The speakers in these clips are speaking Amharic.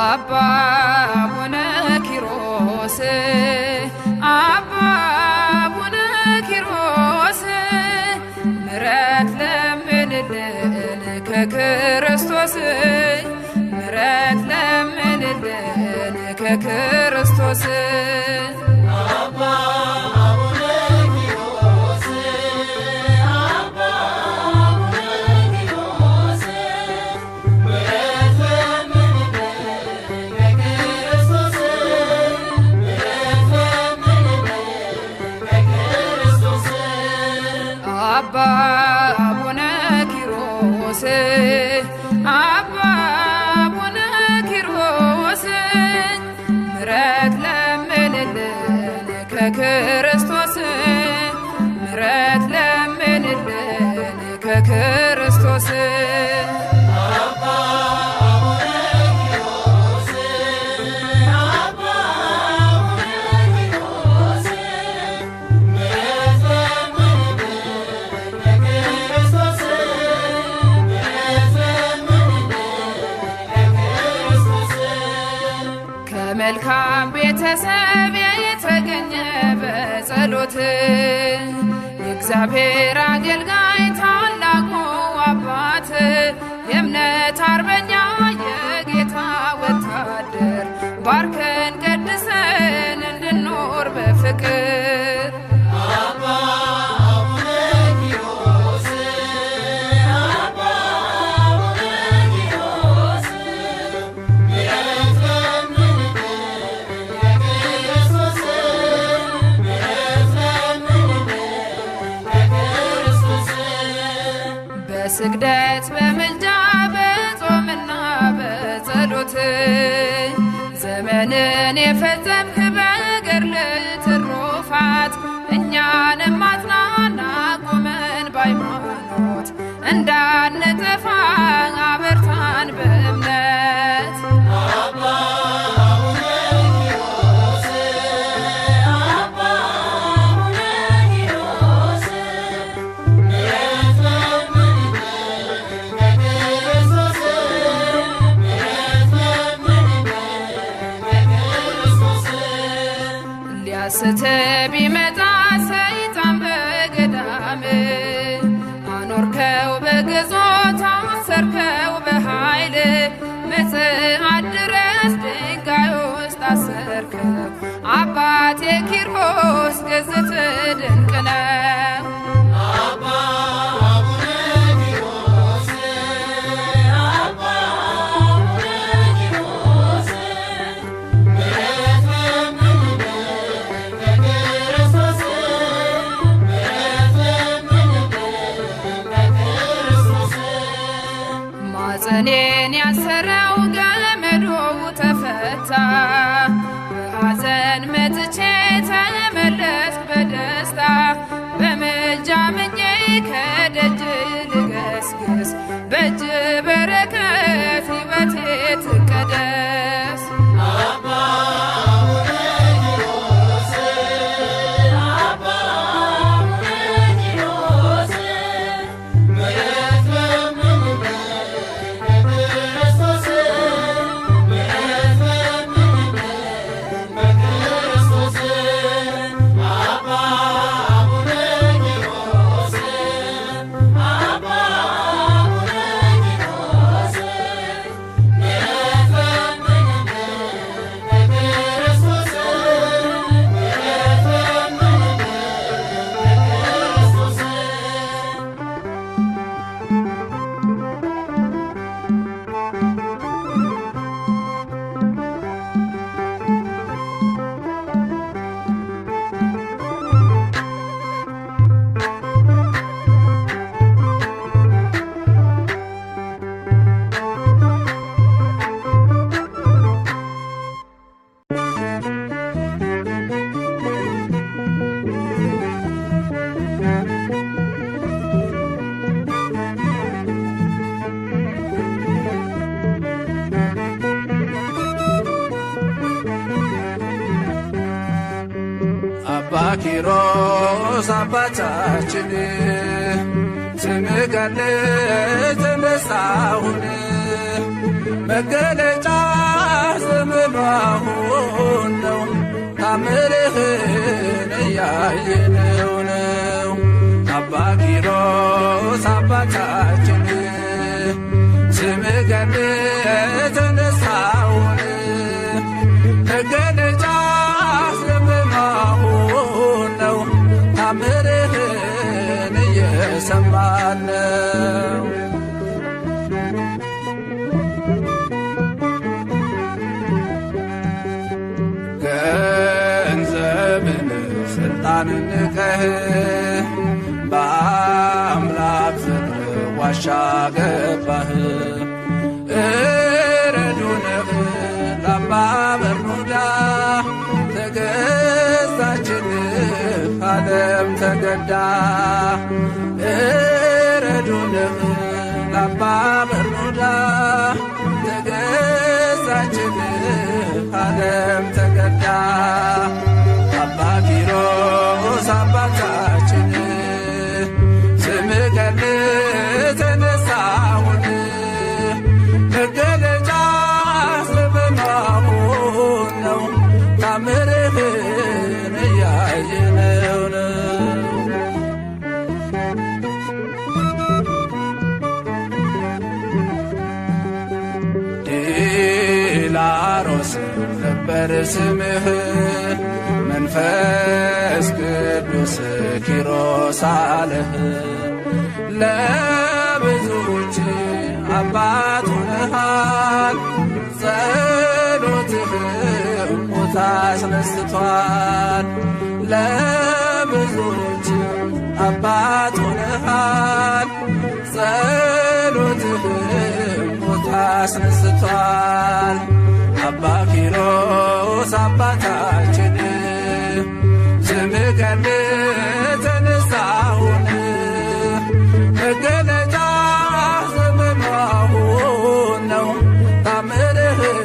አባ አቡነ ኪሮስ አባ አቡነ ኪሮስ ምሕረት ለምንልን ከክርስቶስ ምሕረት ለምንልን ከክርስቶስ አባ አቡነ ኪሮስ አባ አቡነ ኪሮስ ምሕረት አባ አቡነ ኪሮስ አባ አቡነ ኪሮስ ምሕረት ለምንልን ከክርስቶስ ምሕረት ለምንልን ከክርስቶስ መልካም ቤተሰብ የተገኘ በጸሎት የእግዚአብሔር አገልጋይ ታላቁ አባት የእምነት አርበኛ የጌታ ወታደር ባርከን ቀድሰን እንድኖር በፍቅር በስግደት በምልጃ በጾምና በጸሎት ዘመንን የፈጸምክ በገድል ትሩፋት እኛንም አጽናና ቁመን በሃይማኖት እንዳንጠፋ አበርታን በእምነት ሊያስት ቢመጣ ሰይጣን በገዳም አኖርከው በግዞት አሰርከው በኃይል ምጽአት ድረስ ድንጋይ ውስጥ አሰርከው አባቴ ኪሮስ ግዝት ድንቅ ነው። ማፀኔን ያሰረው ገመዱ ተፈታ በሐዘን መጥቼ ተመለስክ በደስታ በምልጃ ምኜ ከደጅ ልገስግስ በእጅ በረከት ሕይወቴ ትቀደስ ክርስቶስ ኪሮስ አባታችን ስምህ ገድል ተነሳሁን መገለጫ ዘመኑ አሁን ነው ታምርህን እያየነው ነው። አባ ኪሮስ አባታችን ስምህ ገድል ተነሳሁን መገለጫ ዘመኑ አሁን ነው ታምርህን እየሰማን ነው። ገንዘብን ስልጣንን ንቀህ በአምላክ ፍቅር ዋሻ ገባህ። እረዱንህ ለአባ በርኑዳ ተገዛችልህ ዓለም ተገዳ። እረዱንህ ለአባ በርኑዳ ተገዛችልህ ዓለም ተገዳ። አባ ኪሮስ አባታችን ስምህ ገድል ተነሳሁን መገለጫ ዘመኑ አሁን ነው ታምርህን እያየነው ነው። ዲላሮስ ነበር ስምህ መንፈስ ቅዱስ ኪሮስ አለህ። ለብዙዎች አባት ሆነሃል ጸሎትህ ሞት አስነስቷል። ለብዙዎች አባት ሆነሃል ጸሎትህ ሞት አስነስቷል። አባ ኪሮስ አባታችን ስምህ ገድል ተነሳሁን መገለጫ ዘመኑ አሁን ነው ታምርህን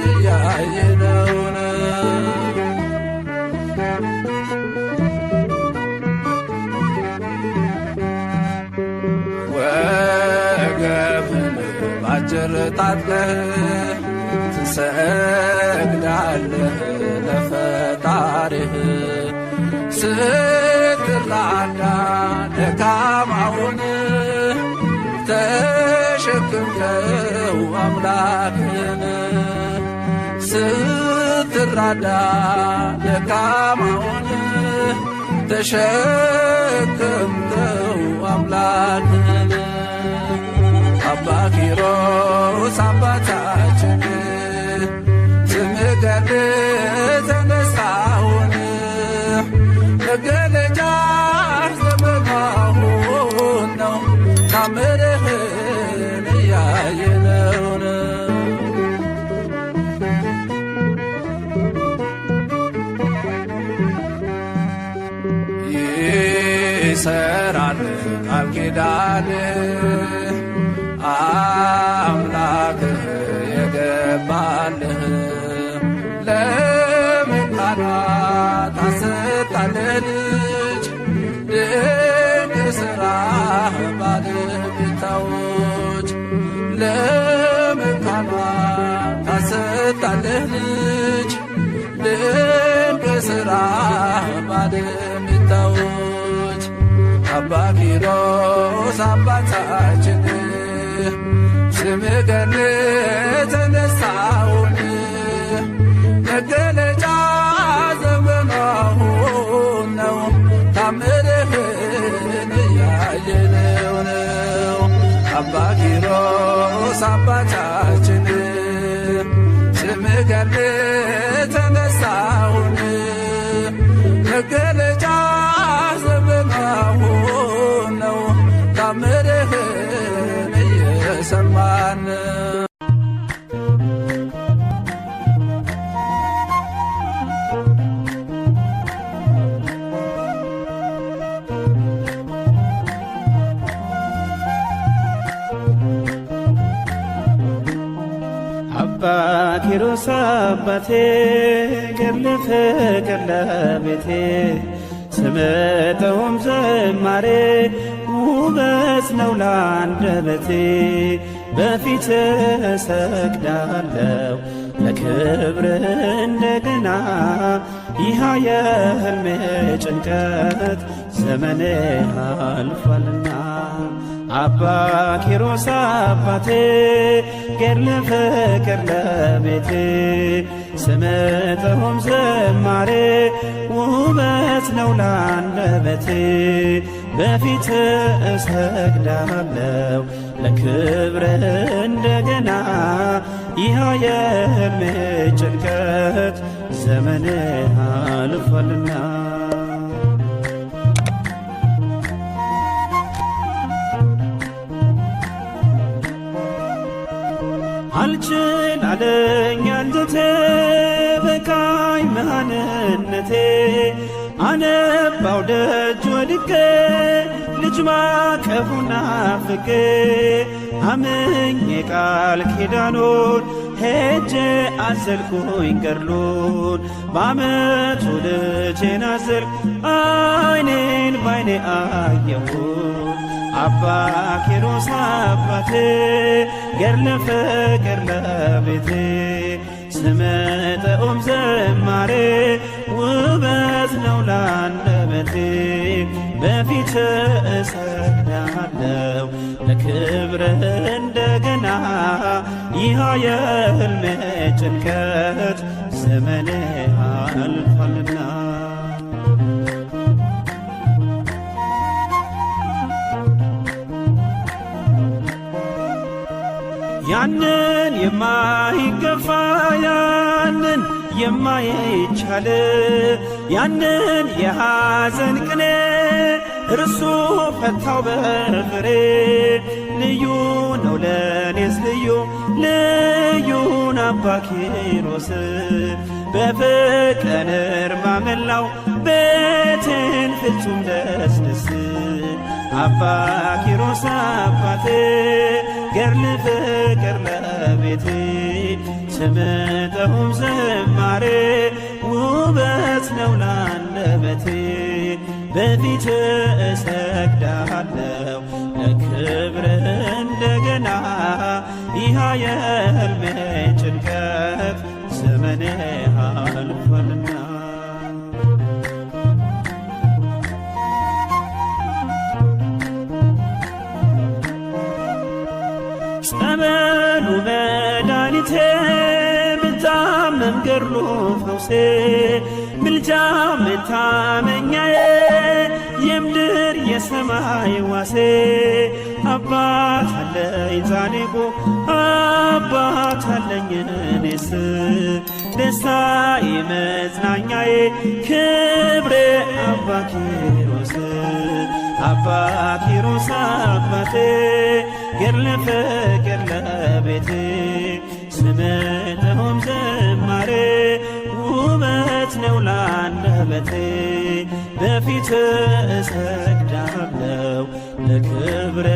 እያየነው ነው። ወገብህን ባጭር ታጥቀህ ትሰግዳለህ ለፈጣሪህ ስትራዳ ደካማውን ተሸክምከው አምላክን ስትራዳ ደካማውን ተሸክምከው አምላክን አባ ኪሮስ አባታችን ስምህ ገድል ተነሳሁን መገለጫ ዘመኑ አሁን ነው ታምርህን እያየነው ነው። ይሰራል ቃል ኪዳን አምላክህ የገባልህ ለመካናት አሰጣለህ ልጅ ድንቅ ሥራህ ባለቤታዎች ለመካናት አሰጣለህ ልጅ ድንቅ ሥራህ ባለቤታዎች አባ ኪሮስ አባታችን ስምህ ገድል ተነሳሁን መገለጫ ዘመኑ አሁን ነው ታምርህን እያየነው ነው። አባ ኪሮስ አባታችን ስምህ ገድል ተነሳሁን መገለጫ ዘመኑ አሁን ነው ታምርህን እየሰማን አባ ኪሮስ አባቴ ገድል ፍቅር ለቤቴ ስምጠውም ዝማሬ ውበት ነው ላንደበቴ በፊት እሰግዳለሁ ለክብር እንደገና ይህ የሕልሜ ጭንቀት ዘመኔ አልፏልና አባ ኪሮስ አባቴ ገድለ ፍቅር ለቤቴ ስምጠውም ዝማሬ ውበት ነው ላንደበቴ በፊት እሰግዳለሁ ለክብር እንደገና ይህ የሕልሜ ጭንቀት ዘመኔ አልፏልና አልችል አለኝ አንጀቴ በቃኝ መሃንነቴ አነባው ደጅ ወድቄ ልጅ ማቀፉን ናፍቄ አምኜ ቃል ኪዳኑን ሄጄ አዘልኩኝ ገድሉን በዓመቱ ልጄን አዘልኩ አይኔን ባይኔ አየሁት አባ ኪሮስ አባቴ ገድለ ፍቅር ለቤቴ ስምጠውም ዝማሬ ውበት ነው ላንደበቴ በፊት እሰግዳለሁ ለክብር እንደገና ይህ የሕልሜ ጭንቀት ዘመኔ አልፏልና ያንን የማይገፋ ያንን የማይቻል ያንን የሐዘን ቅኔ እርሱ ፈታው በፍሬ ልዩ ነው ለኔስ ልዩን አባ ኪሮስ በፍቅር እርማ መላው ቤቴን ፍጹም ደስደስ አባ ኪሮስ አባቴ ገድለ ፍቅር ለቤቴ ስምጠውም ዝማሬ ውበት ነው ላንደበቴ በፊት እሰግዳለሁ ለክብር እንደገና ይህ የሕልሜ ጭንቀት ዘመኔ አልፏልና ጸበሉ መድኃኒቴ ብታመም ገድሉ ፈውሴ ምልጃ መታመኛዬ የምድር የሰማይ ዋሴ አባት አለኝ ጻድቁ አባት አለኝ እኔስ ደስታዬ መጽናኛዬ ክብሬ አባ ኪሮስ አባ ኪሮስ አባቴ ገድለ ፍቅር ለቤቴ ስምጠውም ዝማሬ ውበት ነው ላንደበቴ በፊት እሰግዳለሁ ለክብር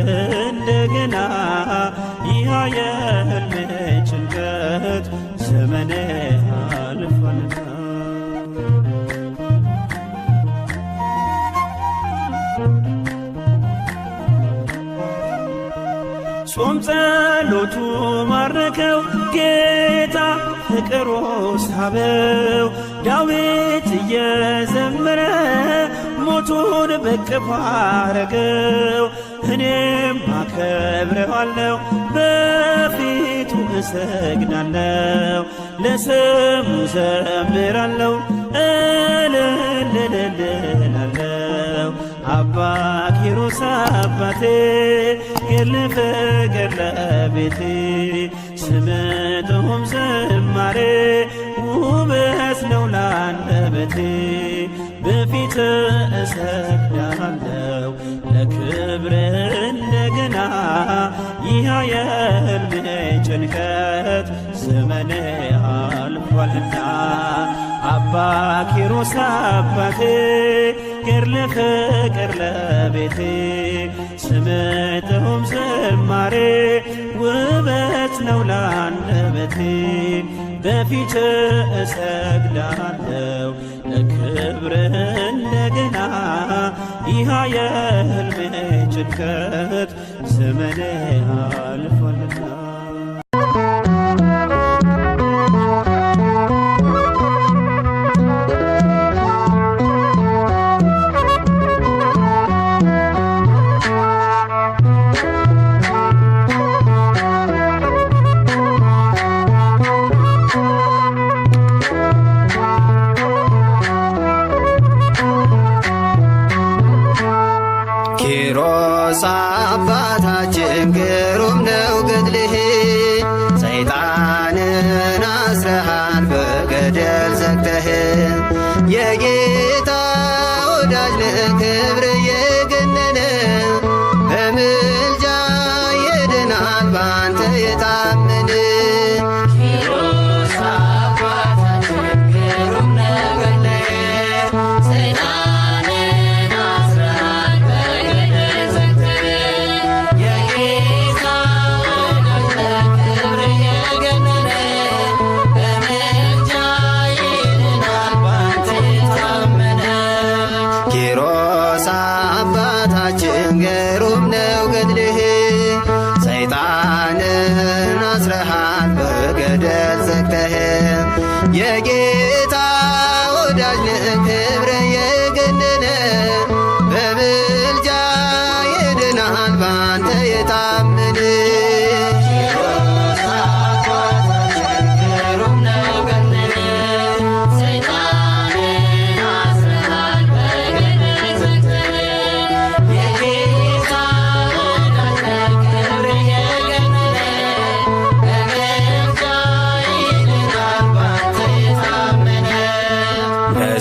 እንደገና ይህ የሕልሜ ጭንቀት ዘመኔ አልፏልና ጾም ጸሎቱ ማረከው ጌታ ፍቅሩ ሳበው ዳዊት እየዘመረ ሞቱን በቅፍ አረገው እኔም አከብረዋለሁ በፊቱ እሰግዳለሁ ለስሙ ዘምራለሁ እልልልልላለሁ አባ ኪሮስ አባቴ ገድለ ፍቅር ለቤቴ ስምጠውም ዝማሬ ውበት ነው ላንደበቴ በፊት እሰግዳለሁ ለክብር እንደገና ይህ የሕልሜ ጭንቀት ዘመኔ አልፏልና አባ ኪሮስ አባቴ ገድለ ፍቅር ለቤቴ ስምጠውም ዝማሬ ውበት ነው ላንደበቴ በፊት እሰግዳለሁ ለክብር እንደገና ይህ የሕልሜ ጭንቀት ዘመኔ አልፏልና ኪሮስ አባታችን ግሩም ነው ገድልህ፣ ሰይጣንን አስረሃል በገደል ዘግተህ። የጌታ ወዳጅ ነህ ክብር የገነነ፣ በምልጃ ይድናል ባንተ የታመነ። ኪሮስ አባታችን ግሩም ነው ገድልህ፣ ሰይጣንን አስረሃል በገደል ዘግተህ። የጌታ ወዳጅ ነህ ክብር የገነነ፣ በምልጃ ይድናል ባንተ የታመነ።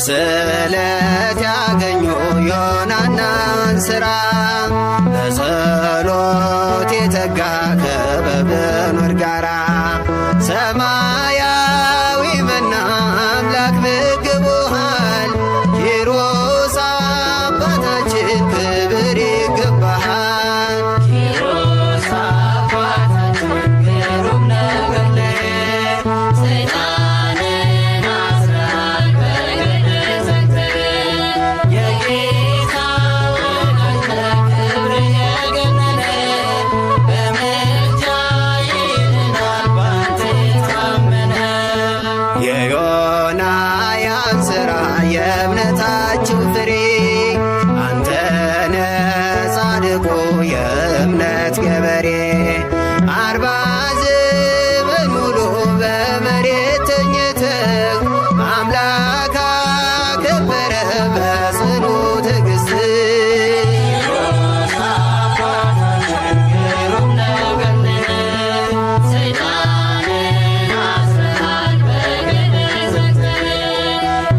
በስለት ያገኙ ዮናናን ሥራ፣ በጸሎት የተጋ ከበብኑር ጋራ። ሰማያዊ መና አምላክ ምግቦሃል፣ ኪሮስ አባታችን ክብር ይገባሃል። ኪሮስ አባታችን ግሩም ነው ገድልህ፣ ሰይጣንን አስረሃል በገደል ዘግተህ። የጌታ ወዳጅ ነህ ክብር የገነነ፣ በምልጃ ይድናል ባንተ የታመነ። የዮናያን ሥራ የእምነታችሁ ፍሬ፣ አንተነ ጻድቁ የእምነት ገበሬ። 40 ዘመን ሙሉ በመሬት ተኝተህ አምላክ አከበረ በጽኑ ትዕግሥት። ሰይጣንን አስረሃል በገደል ዘግተህ።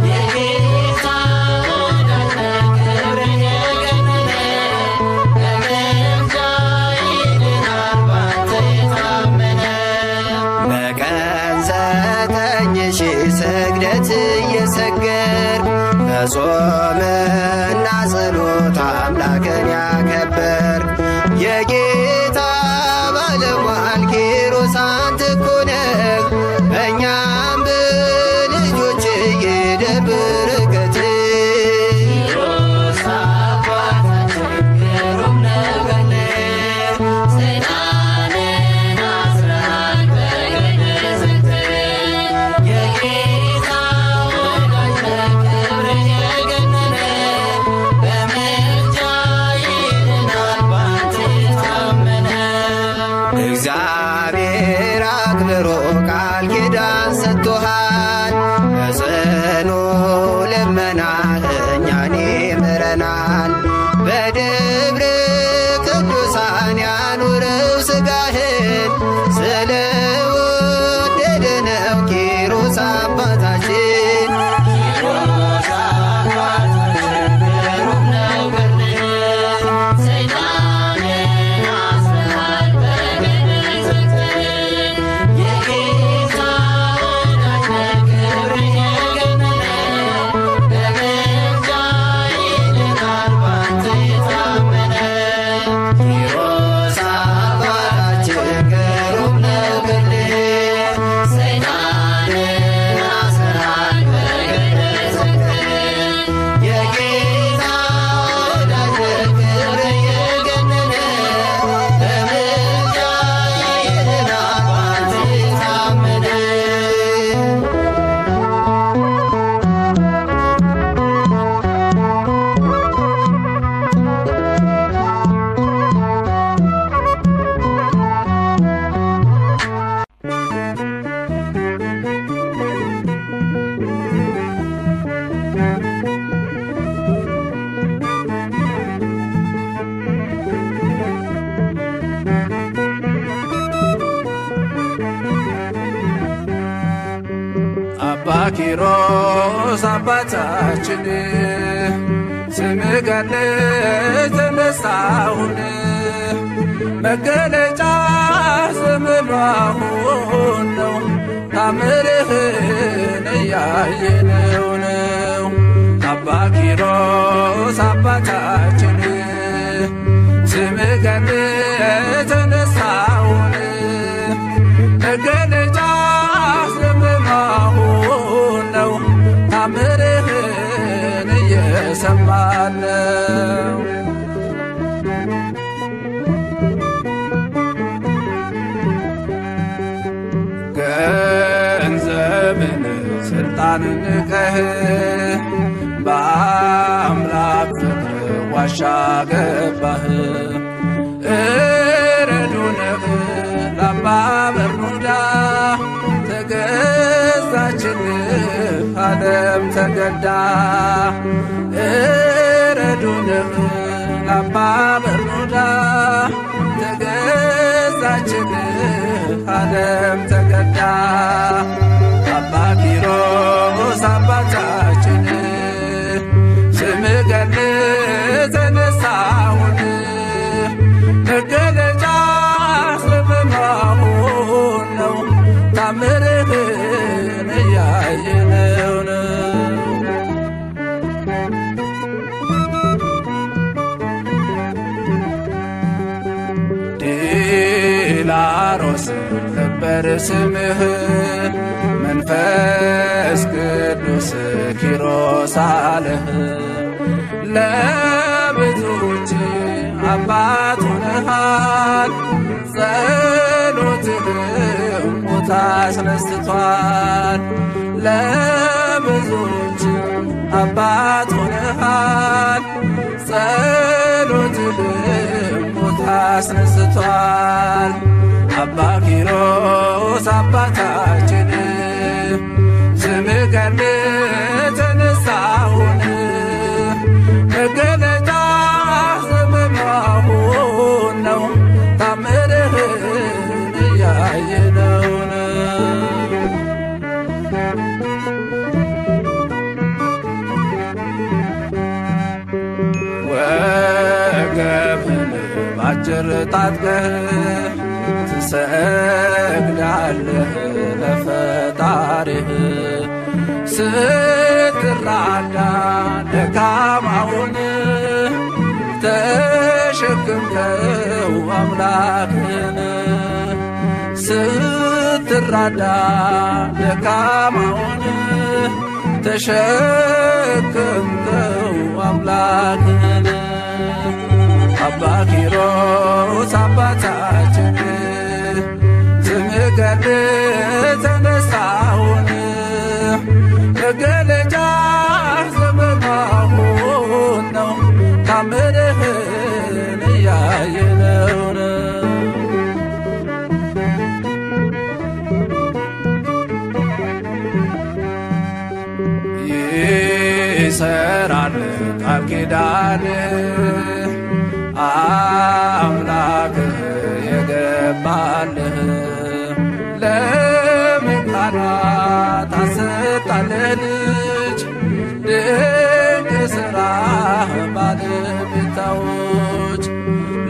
የጌታ ወዳጅ ነህ ክብር የገነነ፣ በምልጃ ይድናል ባንተ የታመነ። በቀን 9,000 ስግደት እየሰገድክ በጾምና ጸሎት አምላክን ያከበርክ የጌታ ባለሟል ኪሮስ አንተ እኮ ነህ። በእኛም በልጆች ይደር በረከትህ። ኪሮስ አባታችን ግሩም ነው ገድልህ፣ ሰይጣንን አስረሃል በገደል ዘግተህ። የጌታ ወዳጅ ነህ ክብር የገነነ፣ በምልጃ ይድናል ባንተ የታመነ። ኪሮስ አባታችን ስምህ ገድል ተነሳሁን መገለጫ ዘመኑ አሁን ነው ታምርህን እያየነው ነው። አባ ኪሮስ አባታችን ስምህ ገድል ተነሳሁን መገለጫ ዘመኑ አሁን ነው ታምርህን እየሰማን ነው። ገንዘብን ስልጣን ንቀህ በአምላክ ፍቅር ዋሻ ገባህ። እረዱንህ ለአባ በርኑዳ ተገዛችልህ ዓለም ተገዳ። እረዱንህ ለአባ በርኑዳ ተገዛችልህ ዓለም ተገዳ። አባ ኪሮስ አባታችን ስምህ ገድል ተነሳሁን መገለጫ ዘመኑ አሁን ነው ታምርህን እያየነው ነው። ዲላሮስ ነበር ስምህ መንፈስ ቅዱስ ኪሮስ አለህ። ለብዙዎች አባት ሆነሃል ጸሎትህ ሞት አስነስቷል። ለብዙዎች አባት ሆነሃል ጸሎትህ ሞት አስነስቷል። አባ ኪሮስ አባታችን ስምህ ገድል ተነሳሁን መገለጫ ዘመኑ አሁን ነው ታምርህን እያየነው ነው። ወገብህን ባጭር ታጥቀህ ትሰግዳለህ ለፈጣሪህ ስትራዳ ደካማውን ተሸክምከው አምላክን ስትራዳ ደካማውን ተሸክምከው አምላክን አባ ኪሮስ አባታችን ስምህ ገድል ተነሳሁን መገለጫ ዘመኑ አሁን ነው ታምርህን እያየነው ነው። ይሰራል ቃል ኪዳንህ አምላክህ የገባልህ ለመካናት አሰጣለህ ልጅ ድንቅ ሥራህ ባለቤታዎች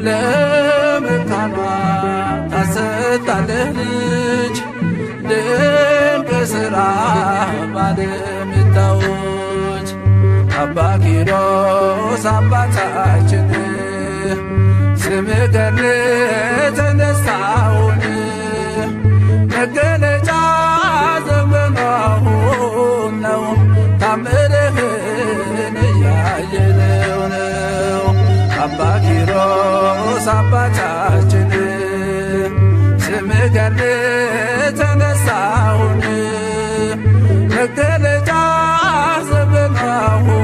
ለመካናት አሰጣለህ ልጅ ድንቅ ሥራህ ባለቤታዎች አባ ኪሮስ አባታችን ስምህ ገድል ተነሳሁን መገለጫ ዘመኑ አሁን ነው ታምርህን እያየነው ነው። አባ ኪሮስ አባታችን ስምህ ገድል ተነሳሁን መገለጫ ዘመኑ አሁን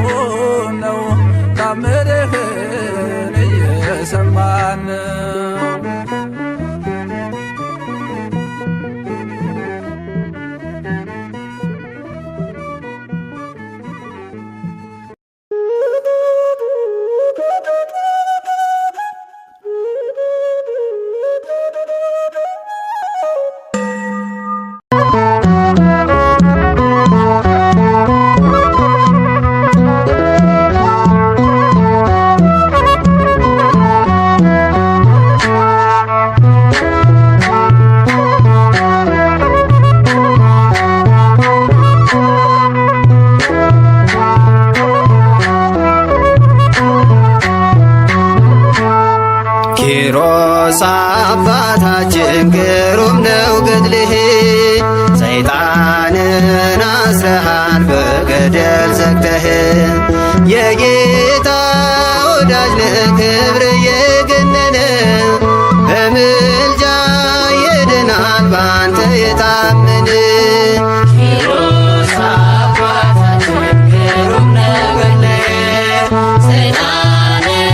ነው ታምርህን እየሰማን ነው። ኪሮስ አባታችን ግሩም ነው ገድልህ፣ ሰይጣንን አስረሃል በገደል ዘግተህ። የጌታ ወዳጅ ነህ ክብር የገነነ፣ በምልጃ ይድናል ባንተ የታመነ። ኪሮስ አባታችን ግሩም ነው ገድልህ፣ ሰይጣንን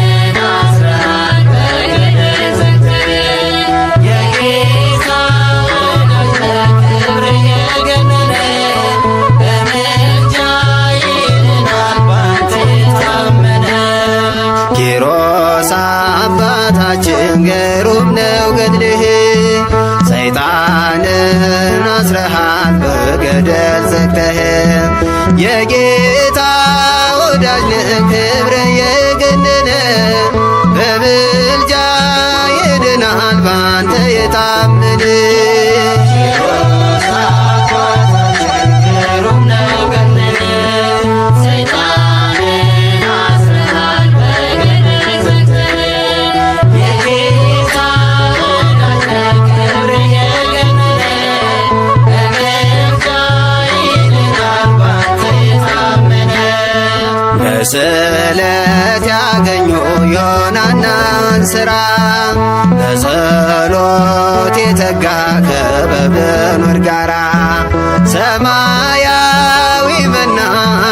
አስረሃል በገደል ዘግተህ። የጌታ ወዳጅ ነህ ክብር የገነነ፣ በምልጃ ይድናል ባንተ የታመነ። ኪሮስ አባታችን ግሩም ነው ገድልህ፣ ሰይጣንን አስረሃል በገደል ዘግተህ። የጌታ ወዳጅ ነህ ክብር የገነነ፣ በምልጃ ይድናል ባንተ የታመነ። ኪሮስ አባታችን ግሩም ነው ገድልህ፣ ሰይጣንን አስረሃል በገደል ዘግተህ። የጌታ ወዳጅ ነህ ክብር የገነነ፣ በምልጃ ይድናል ባንተ የታመነ። በስዕለት ያገኙ ዮናናን ሥራ፣ በጸሎት የተጋ ከበብኑር ጋራ፣ ሰማያዊ መና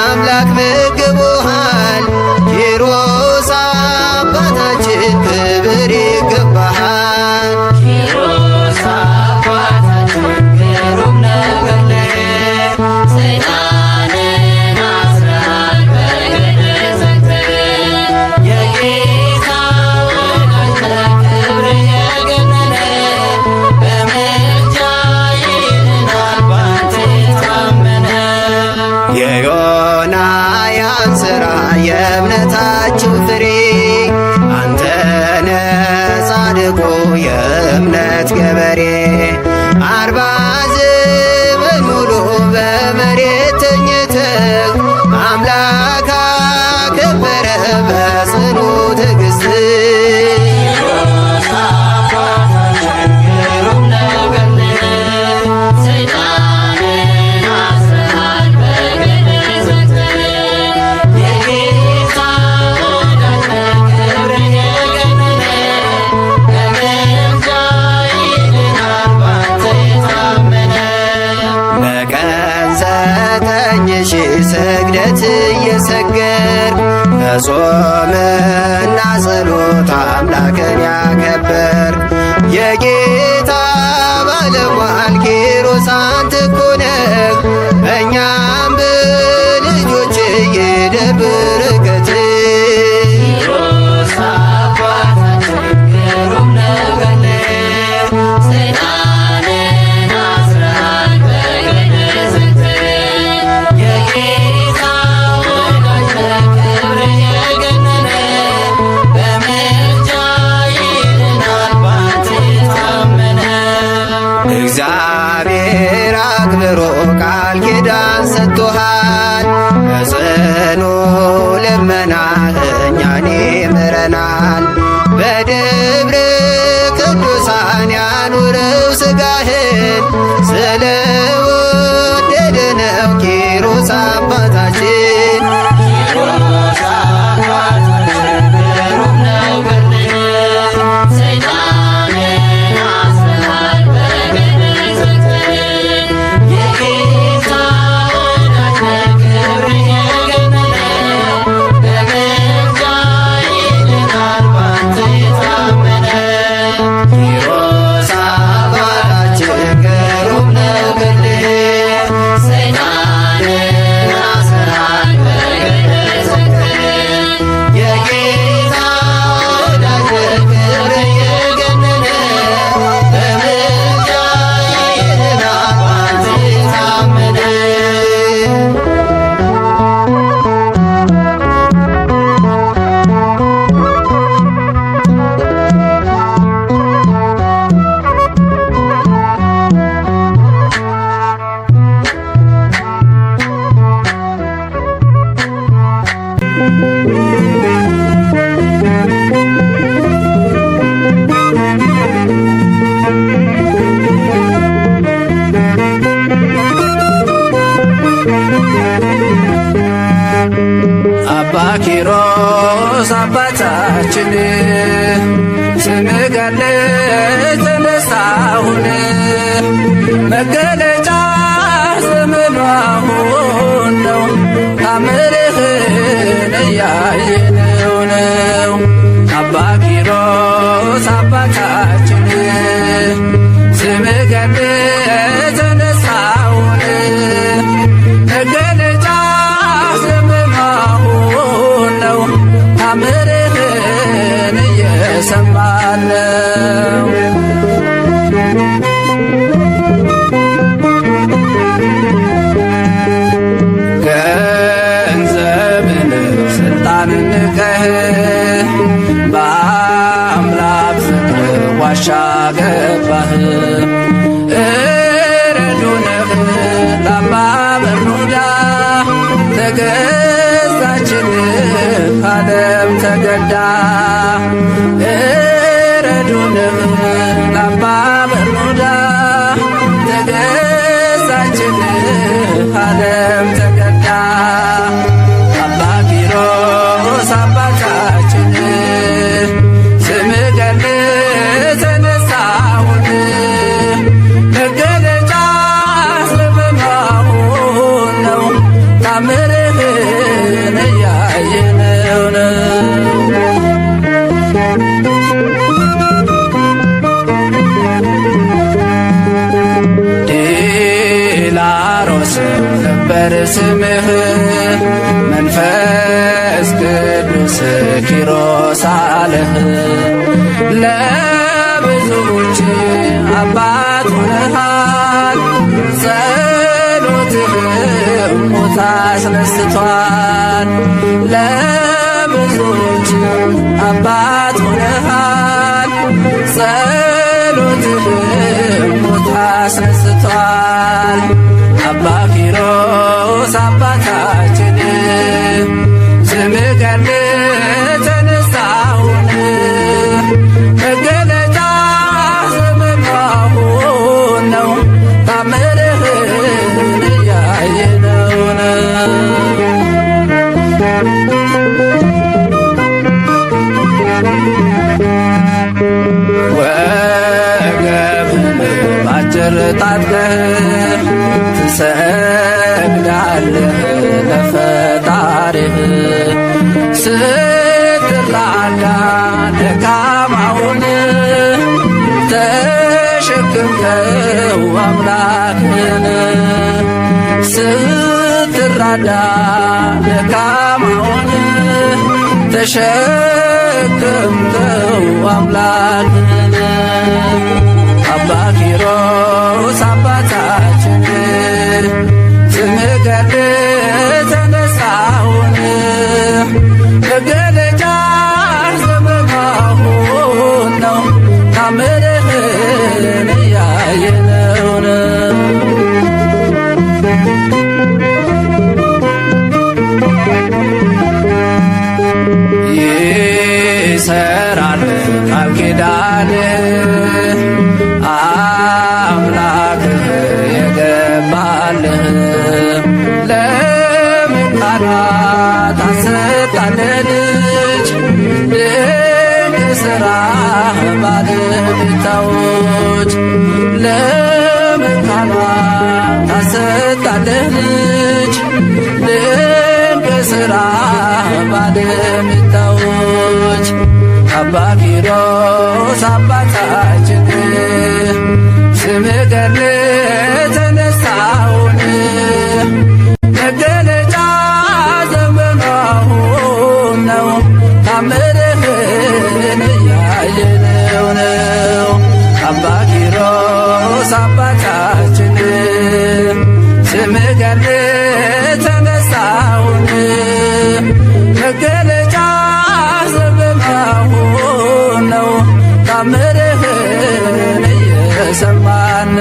አምላክ ምግቦሃል። ኪሮስ አባታችን ክብር ይገባሃል። ኪሮስ አባታችን ግሩም ነው ገድልህ፣ ሰይጣንን አስረሃል በገደል ዘግተህ። የጌታ ወዳጅ ነህ ክብር የገነነ፣ በምልጃ ይድናል ባንተ የታመነ። የዮናያን ሥራ የእምነታችሁ ፍሬ፣ አንተነ ጻድቁ የእምነት ገበሬ። 40 ዘመን ሙሉ በመሬት ተኝተህ አምላክ አከበረ በጽኑ ትዕግሥት። ኪሮስ አባታችን ግሩም ነው ገድልህ፣ ሰይጣንን አስረሃል በገደል ዘግተህ። የጌታ ወዳጅ ነህ ክብር የገነነ፣ በምልጃ ይድናል ባንተ የታመነ። በቀን 9,000 ስግደት እየሰገድክ፣ በጾምና ጸሎት አምላክን ያከበርክ፣ የጌታ ባለሟል ኪሮስ አንተ እኮ ነህ። እኛም በልጆች ይደር በረከትህ። ኪሮስ አባታችን ግሩም ነው ገድልህ፣ ሰይጣንን አስረሃል በገደል ዘግተህ። የጌታ ወዳጅ ነህ ክብር የገነነ፣ በምልጃ ይድናል ባንተ የታመነ። እግዚአብሔር አክብሮ ቃል ኪዳን ሰጥቶሃል፣ በጽኑ ገለጽ ተነሳሁን መገለጫ ዘመኑ አሁን ነው ታምርህን እያየነው ነው አባ ኪሮስ አባታችን ስምህ ገለጽ ተነሳሁን መገለጫ ዘመኑ አሁን ነው ታምርህን እየሰማን ነው ገንዘብን ስልጣንን ንቀህ በአምላክ ፍቅር ዋሻ ገባህ እረዱንህ ለአባ በርኑዳ ተገዛችልህ ዓለም ተገዳ እረዱንህ ለአባ በርኑዳ ተገዛችልህ ዓለም ተገዳ አባ ኪሮስ አባታችን ስምህ ገለጽ ተነሳሁን መገለጫ ዘመኑ አሁን ነው ታምርህን እያየነው ነው ዲላሮስ ነበር ስምህ መንፈስ ቅዱስ ኪሮስ አለህ ለብዙዎች አባት ሆነሃል ጸሎትህ ሞት አስነስቷል ለብዙዎች አባት ሆነሃል ጸሎትህ ሞት አስነስቷል አባ ኪሮስ አባታችን ስምህ ገለጽ ተነሳሁን መገለጫ ዘመኑ አሁን ነው ታምርህን እያየነው ነው ወገብህን ባጭር ታጥቀህ ትሰግዳለህ ለፈጣሪህ ስትራዳ ደካማውን ተሸክምከው አምላክን ስትራዳ ደካማውን ተሸክምከው አምላክን አባ ኪሮስ አባታችን ስምህ ገለጽ ተነሳሁን መገለጫ ዘመኑ አሁን ነው ታምርህን እያየነው ነው ይሰራል ቃል ኪዳን አምላክህ የገባልህ ለምጣዷ ታሰጣለህ ልጅ ድንቅ ሥራ ባለቤታዎች ለምጣዷ ታሰጣለህ ልጅ ድንቅ ሥራ ባለቤታዎች አባ ኪሮስ አባታችን ስምህ ገለጽ ተነሳሁን መገለጫ ዘመኑ አሁን ነው ታምርህን እያየነው ነው አባ ኪሮስ አባታችን ስምህ ገለጽ ተነሳሁን መገለጫ ዘመኑ አሁን ነው ታምርህን እየሰማን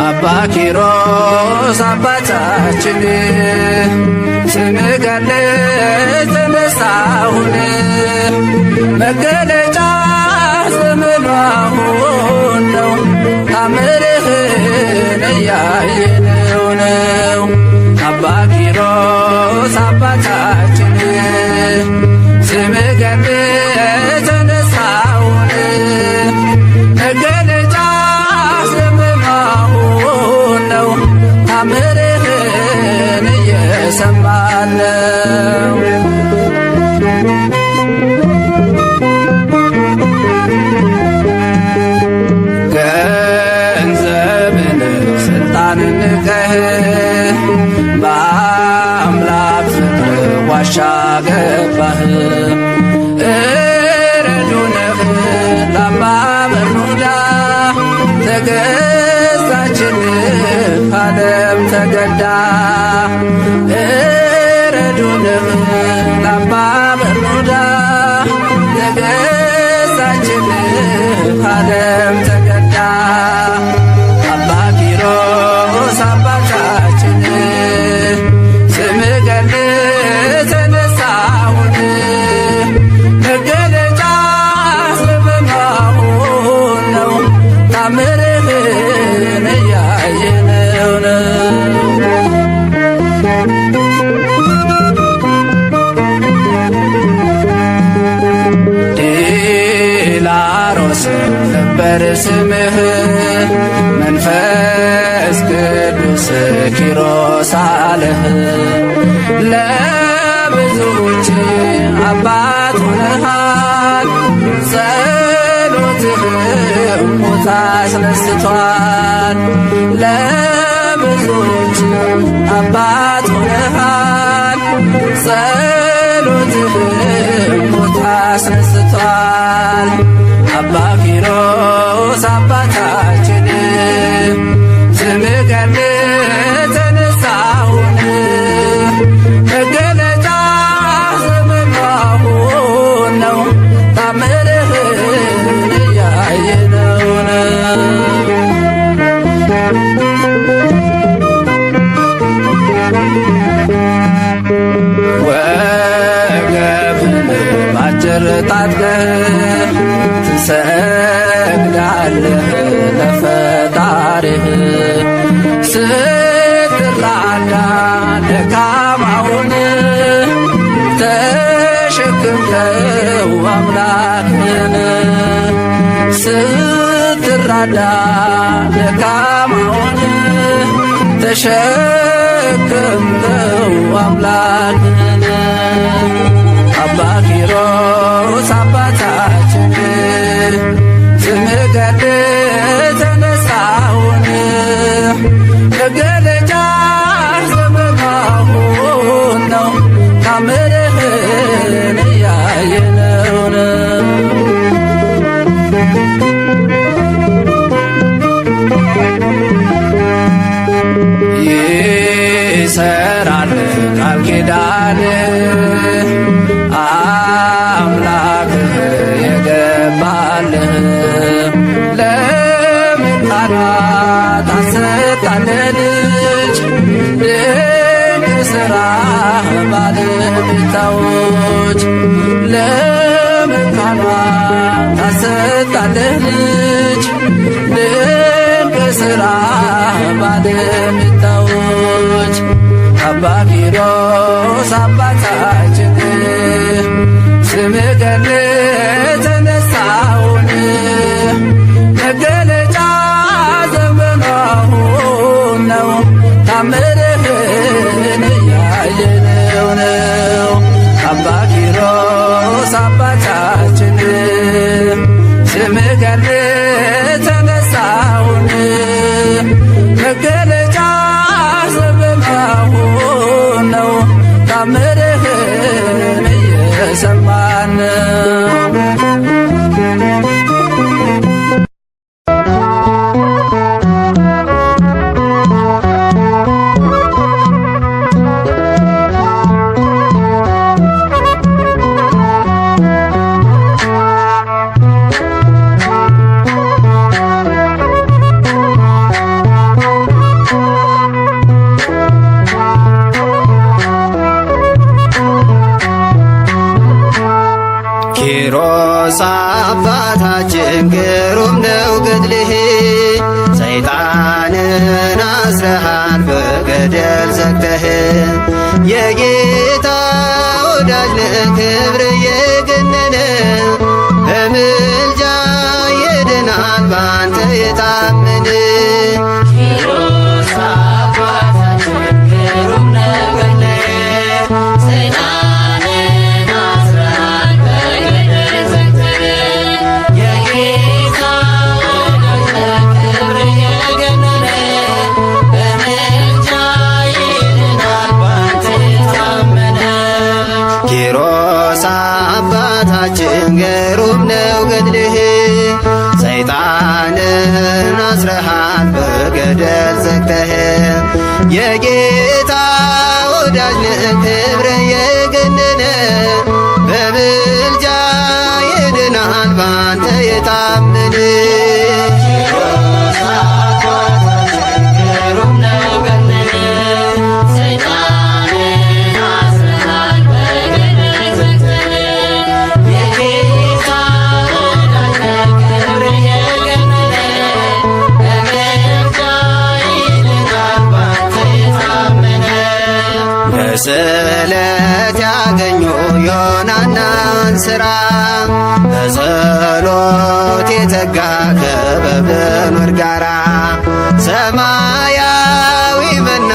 አባ ኪሮስ አባታችን ስምህ ገለጽ ተነሳሁን ገንዘብን ስልጣንን ንቀህ በአምላክ ፍቅር ዋሻ ገባህ። እረዱነህ ለአባ በርኑዳ ተገዛችን ዓለም ተገዳ። እረዱነህ ለአባ በርኑዳ ተገዛችን ዓለም ተገዳ። አባ ኪሮስ አባታችን ስምህ ገድል ተነሳሁን መገለጫ ስለበማሁን ነው ታምርህን እያየነው ነው። ዲላሮስ ነበር ስምህ መንፈስ ቅዱስ ኪሮስ አለህ። ለብዙዎች አባት ሆነሃል ጸሎትህ ሞት አስነስቷል። ለብዙዎች አባት ሆነሃል ጸሎትህ ሞት አስነስቷል። አባ ኪሮስ አባታችን ስምህ ገድል ተነሳሁን መገለጫ ዘመናሁን ነው ታምርህን እያየነው ነው። ወገብህን ባጭር ታጥቀህ ትሰግዳለህ ለፈጣሪህ ስትራዳ ደካማውን ተሸክምከው አምላክህን ስትራዳ ደካማውን ተሸክምከው አምላክህን አባ ኪሮስ አባታችን ስምህ ገድል ተነሳሁን መገለጫ ዘመናሁን ነው ታምርህን እያየነው ነው። ይሰራል ቃል ኪዳን አምላክህ የገባልህ ለምጣናት አሰጣለህ ልጅ ድንቅ ሥራ ባለቤታዎች ለምጣናት አሰጣለህ ልጅ ድንቅ ሥራ ባለቤታዎች አባ ኪሮስ አባታችን ስምህ ገድል ተነሳሁን መገለጫ ዘመናሁን ነው ታምርህን እያየነው ነው። አባ ኪሮስ አባታችን ስምህ ገድል ተነሳሁን መገለጫ ዘመናሁን ነው ታምርህን እየሰማን ኪሮስ አባታችን ግሩም ነው ገድልህ ሰይጣንን አስረሃል በገደል ዘግተህ የጌታ ወዳጅ ነህ ክብር የገነነ በምልጃ ይድናል ባንተ የታመነ ግሩም ነው ገድልህ ሰይጣንን አስረሃል ኪሮስ አባታችን ግሩም ነው ገድልህ። ሰይጣንን አስረሃል በገደል ዘግተህ የጌታ ወዳጅ ነህ ክብርህ የገነነ በምልጃ ይድናል ባንተ የታመነ በስለት ያገኙ ዮናናን ሥራ በጸሎት የተጋ ከበብኑር ጋራ ሰማያዊ መና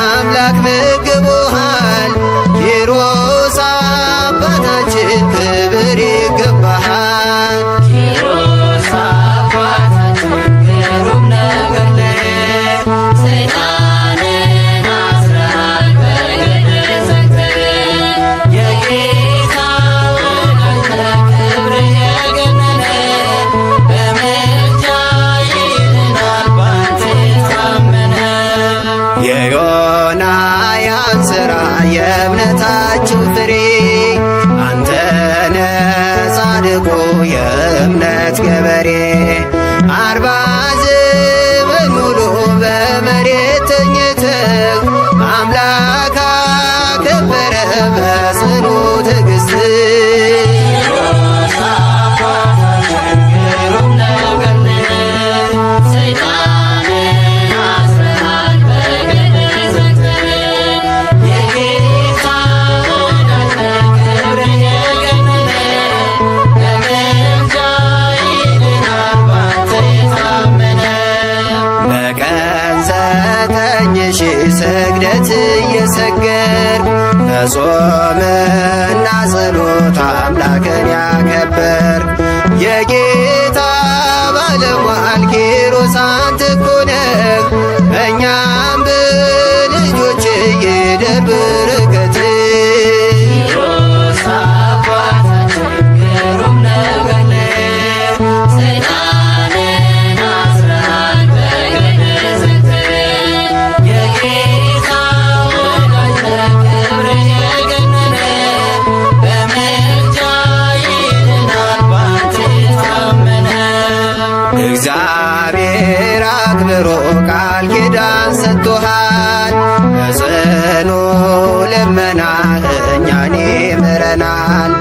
አምላክ ምግቦሃል ኪሮስ አባታችን ክብር ይገባሃል። ኪሮስ አባታችን ግሩም ነው ገድልህ ሰይጣንን አስረሃል በገደል ዘግተህ የጌታ ወዳጅ ነህ ክብርህ የገነነ በምልጃ ይድናል ባንተ የታመነ የዮናያን ሥራ የእምነታችሁ ፍሬ አንተነ ጻድቁ የእምነት ገበሬ 40 ዘመን ሙሉ በመሬት ተኝተህ አምላክ አከበረ በጽኑ ትዕግሥት ስግደት እየሰገድ በጾምና ጸሎት አምላክን ያከበር የጌታ ባለሟል ኪሮስ አንተ እኮ ነህ እኛም በልጆች ይደር በረከት እግዚአብሔር አክብሮ ቃል ኪዳን ሰጥቶሃል በጽኑ ልመናህ እኛን ይምረናል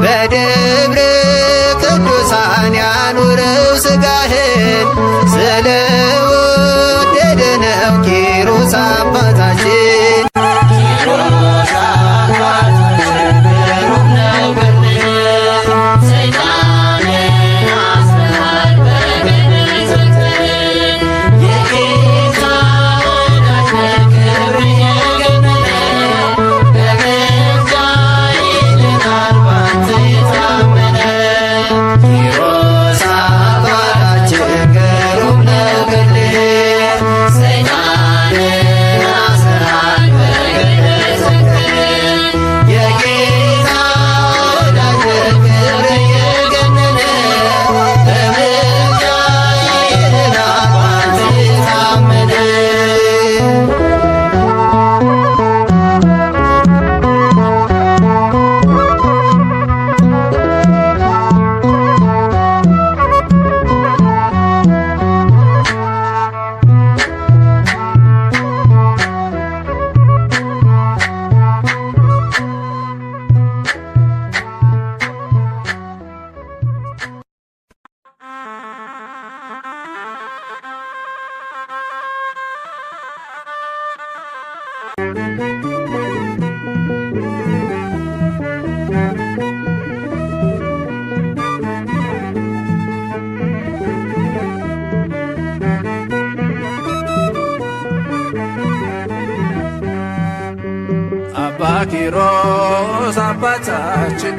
በደብረ ቅዱሳን ያኑረው ሥጋህን ስለወደደ ነው ኪሮስ አባታችን ኪሮስ አባታችን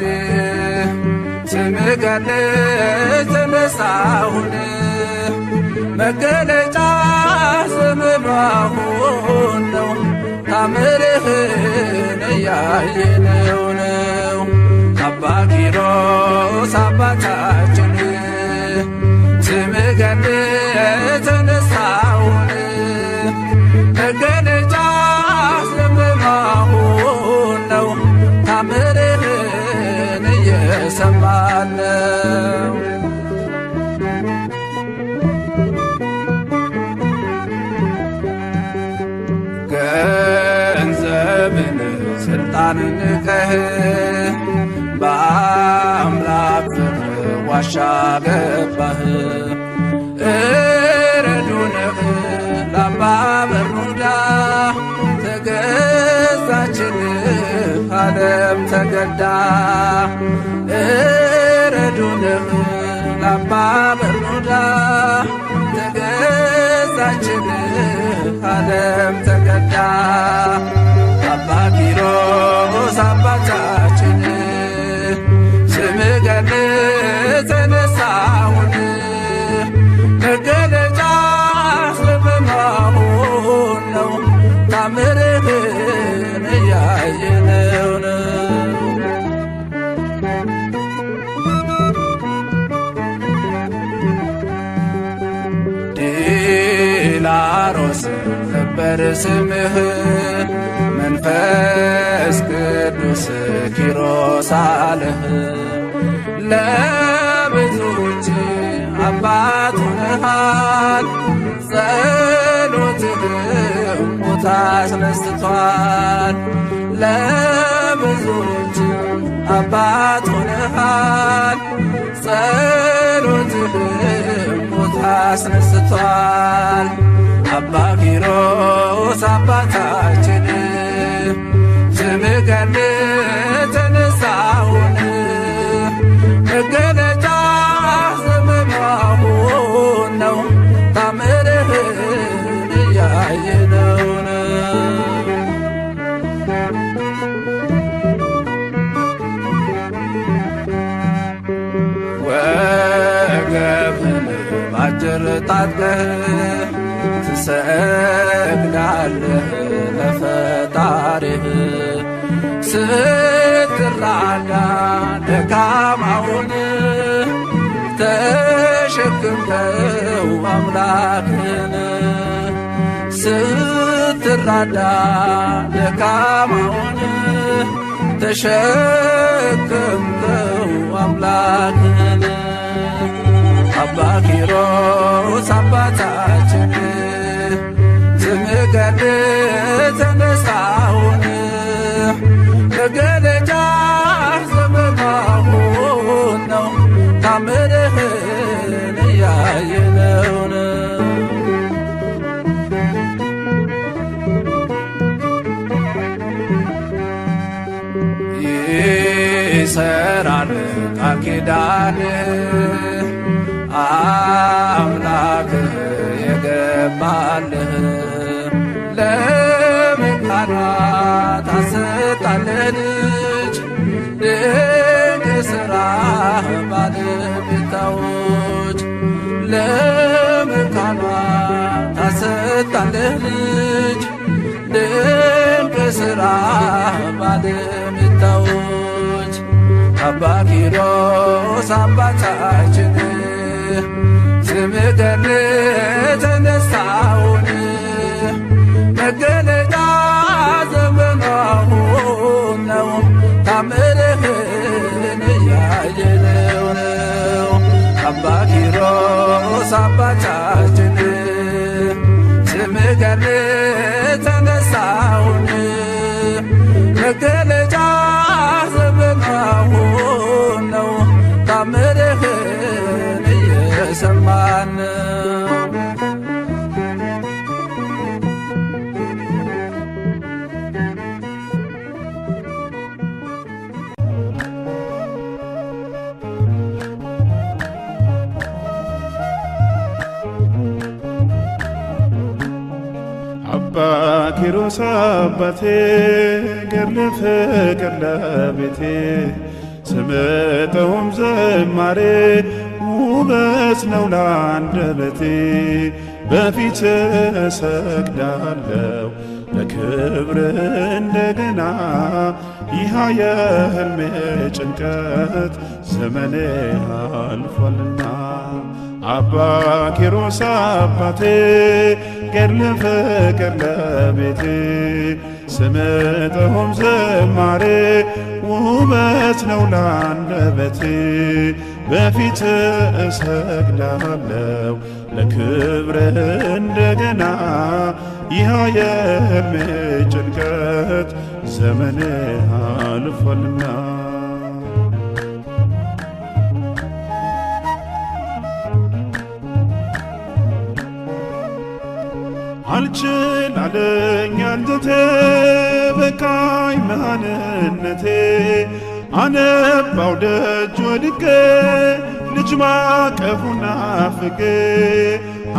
ስምህ ገድለህ ተነሳሁን መገለጫ ዘመኗሁን ነው ታምርህን እያየነው ነው አባ ኪሮስ አባታችን ስምህ ገድል የተነሳውን መገለጫ ስለመሆን ነው ታምርህን እየሰማን ነው። ገንዘብን ስልጣንን ንቀህ በአምላክ ዋሻ ገባህ። እረዱንህ ለአባ በርኑዳ ተገዛችልህ ዓለም ተገዳ። እረዱንህ ለአባ በርኑዳ ተገዛችልህ ዓለም ተገዳ። አባ ኪሮስ አባታችን ስምህ ገድል የተነሳውን መገለጫ ስለመሆን ነው ታምርህን እያየነው ነው። ዲላሮስ ነበር ስምህ መንፈስ ቅዱስ ኪሮስ አለህ። ለብዙዎች አባት ሆነሃል ጸሎትህ ሞት አስነስቷል። ለብዙዎች አባት ሆነሃል ጸሎትህ ሞት አስነስቷል። አባ ኪሮስ አባታችን ስምህ ገድል የተነሳውን መገለጫ ስለመሆን ነው ታምርህን እያየነው ነው። ወገብህን ባጭር ታጥቀህ ትሰግዳለህ ለፈጣሪህ ስትራዳ ደካማውን ተሸክመው አምላክን ስትራዳ ደካማውን ተሸክመው አምላክን አባ ኪሮስ አባታችን ስምህ ገድል የተነሳውን መገለጫ ስለመሆን ነው ታምርህን እያየነው ነው። ይሰራል ቃል ኪዳንህ አምላክህ የገባልህ ለመካናት አሰጣለህ ልጅ ድንቅ ሥራ ባለቤታዎች ለመካናት አሰጣለህ ልጅ ድንቅ ሥራ ባለቤታዎች አባ ኪሮስ አባታችን ስምህ ገድል የተነሳውን መገለጫ ዘመናውን ነው ታምርህን እያየነው ነው። አባ ኪሮስ አባታችን ስምህ ገድል የተነሳውን መገለጫ ዘመናውን ነው ታምርህን እየሰማን አባ ኪሮስ አባቴ ገድለ ፍቅር ለቤቴ ስምጠውም ዘማሬ ውበት ነው ለአንደበቴ በፊት እሰግዳለሁ ለክብር እንደገና ይህ የሕልሜ ጭንቀት ዘመኔ አልፏልና አባ ኪሮስ አባቴ ገድለ ፍቅር ለቤቴ ስምጠሆም ዝማሬ ውበት ነው ለአንደበቴ በፊት እሰግዳለሁ ለክብር እንደገና ይህ የሕልሜ ጭንቀት ዘመኔ አልፏልና አልችል አለኝ አንጀቴ በቃኝ መሃንነቴ አነባው ደጅ ወድቄ ልጅ ማቀፉን ናፍቄ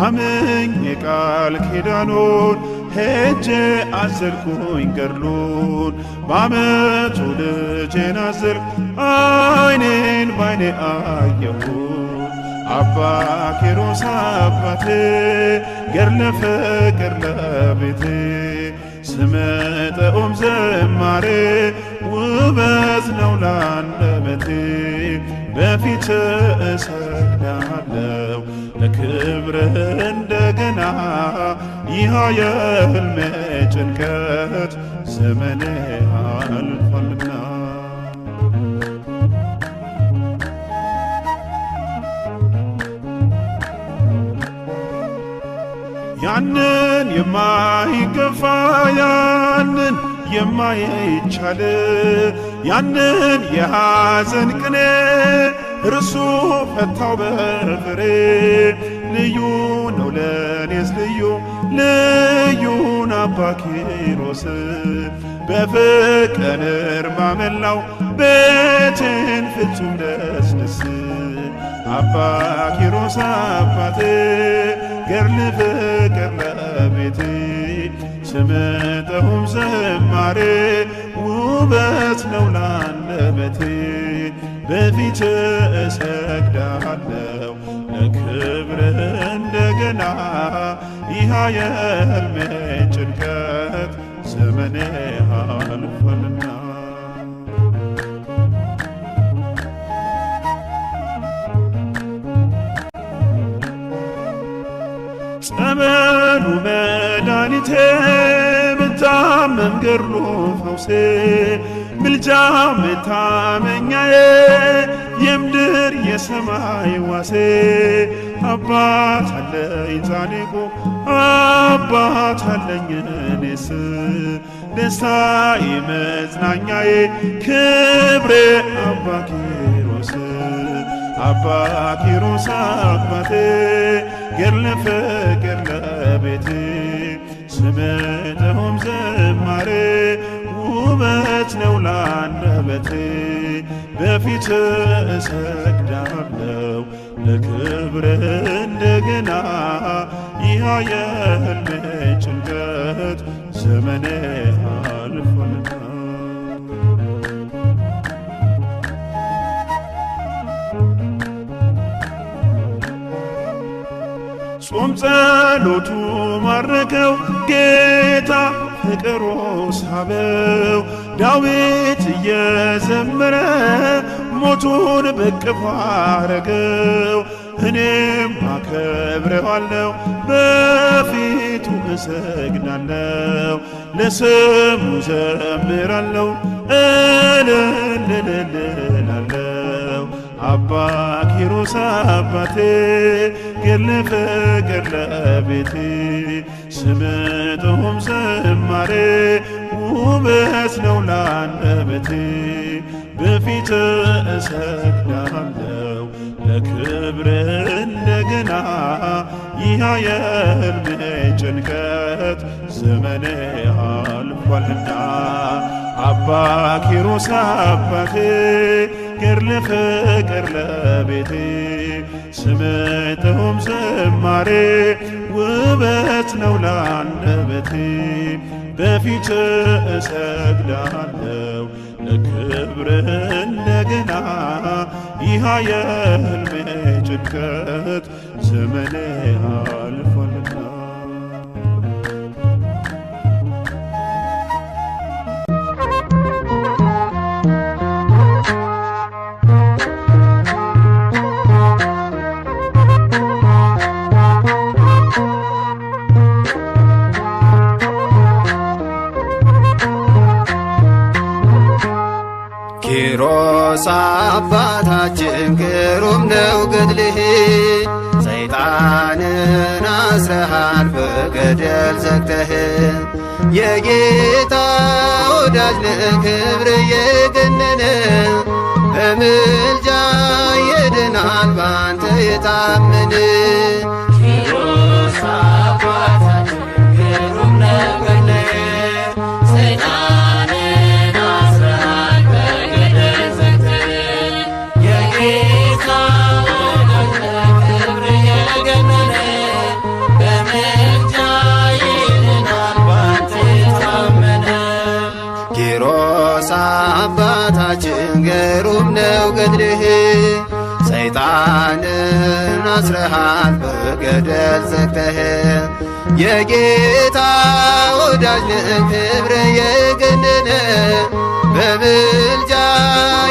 አምኜ ቃል ኪዳኑን ሄጄ አዘልኩኝ ገድሉን በዓመቱ ልጄን አዘልኩ ዓይኔን ባይኔ አየሁት አባ ኪሮስ አባቴ ገድለ ፍቅር ለቤቴ ስምጠኦም ዝማሬ ውበት ነው ለአንደበቴ በፊት እሰግዳለሁ ለክብር እንደገና ይህ የሕልሜ ጭንቀት ዘመኔ አልፏልና ያንን የማይገፋ ያንን የማይቻል ያንን የሐዘን ቅኔ እርሱ ፈታው በፍሬ ልዩ ነው ለኔስ ልዩን አባ ኪሮስ በፍቅር ማመላው ቤቴን ፍጹም ደስደስ አባ ኪሮስ አባቴ ገድለ ፍቅር ለቤቴ ስምጠኦም ዝማሬ ውበት ነው ለአንደበቴ በፊት እሰግዳለሁ ለክብር እንደገና ይህ የሕልሜ ጭንቀት ዘመኔ አልፏልና ጸበሉ መድኃኒቴ ብታመም ገድሉ ፈውሴ ምልጃ መታመኛዬ የምድር የሰማይ ዋሴ አባት አለኝ ጻድቁ አባት አለኝ እኔስ ደስታዬ መጽናኛዬ ክብሬ አባ ኪሮስ አባ ኪሮስ አባቴ ገድለ ፍቅር ለቤቴ ስምጠኦም ዝማሬ ውበት ነው ለአንደበቴ በፊት እሰግዳለሁ ለክብር እንደገና ይህ የሕልሜ ጭንቀት ዘመኔ አልፏልና ጾም ጸሎቱ ማረከው ጌታ ፍቅሩ ሳበው ዳዊት እየዘመረ ሞቱን በቅፎ አረገው እኔም አከብረዋለሁ በፊቱ እሰግዳለሁ ለስሙ ዘምራለሁ እልልልልላለሁ አባ ኪሮስ አባቴ ገድለ ፍቅር ለቤቴ ስምጠኦም ዝማሬ ውበት ነው ለአንደበቴ በፊት እሰግዳለሁ ለክብር እንደገና ይህ የሕልሜ ጭንቀት ዘመኔ አልፏልና አባ ኪሮስ አባቴ ገድለ ፍቅር ለቤቴ ስምጠኦም ዝማሬ ውበት ነው ለአንደበቴ በፊት እሰግዳለሁ ለክብር እንደገና ይህ የሕልሜ ጭንቀት ዘመኔ አልፏልና አባታችን ግሩም ነው ገድልህ ሰይጣንን አስረሃል በገደል ዘግተህ የጌታ ወዳጅ ነህ ክብር የገነነ በምልጃ ይድናል ባንተ የታመነ ኪሮስ አባታችን ግሩም ነው ገድልህ ሰይጣንን አስረሃል በገደል ዘግተህ የጌታ ወዳጅ ነህ ክብር የገነነ በምልጃ ይድናል ባንተ የታመነ ኪሮስ አባታችን ግሩም ነው ገድልህ ሰይጣንን አስረሃል በገደል ዘግተህ የጌታ ወዳጅ ነህ ክብር የገነነ በምልጃ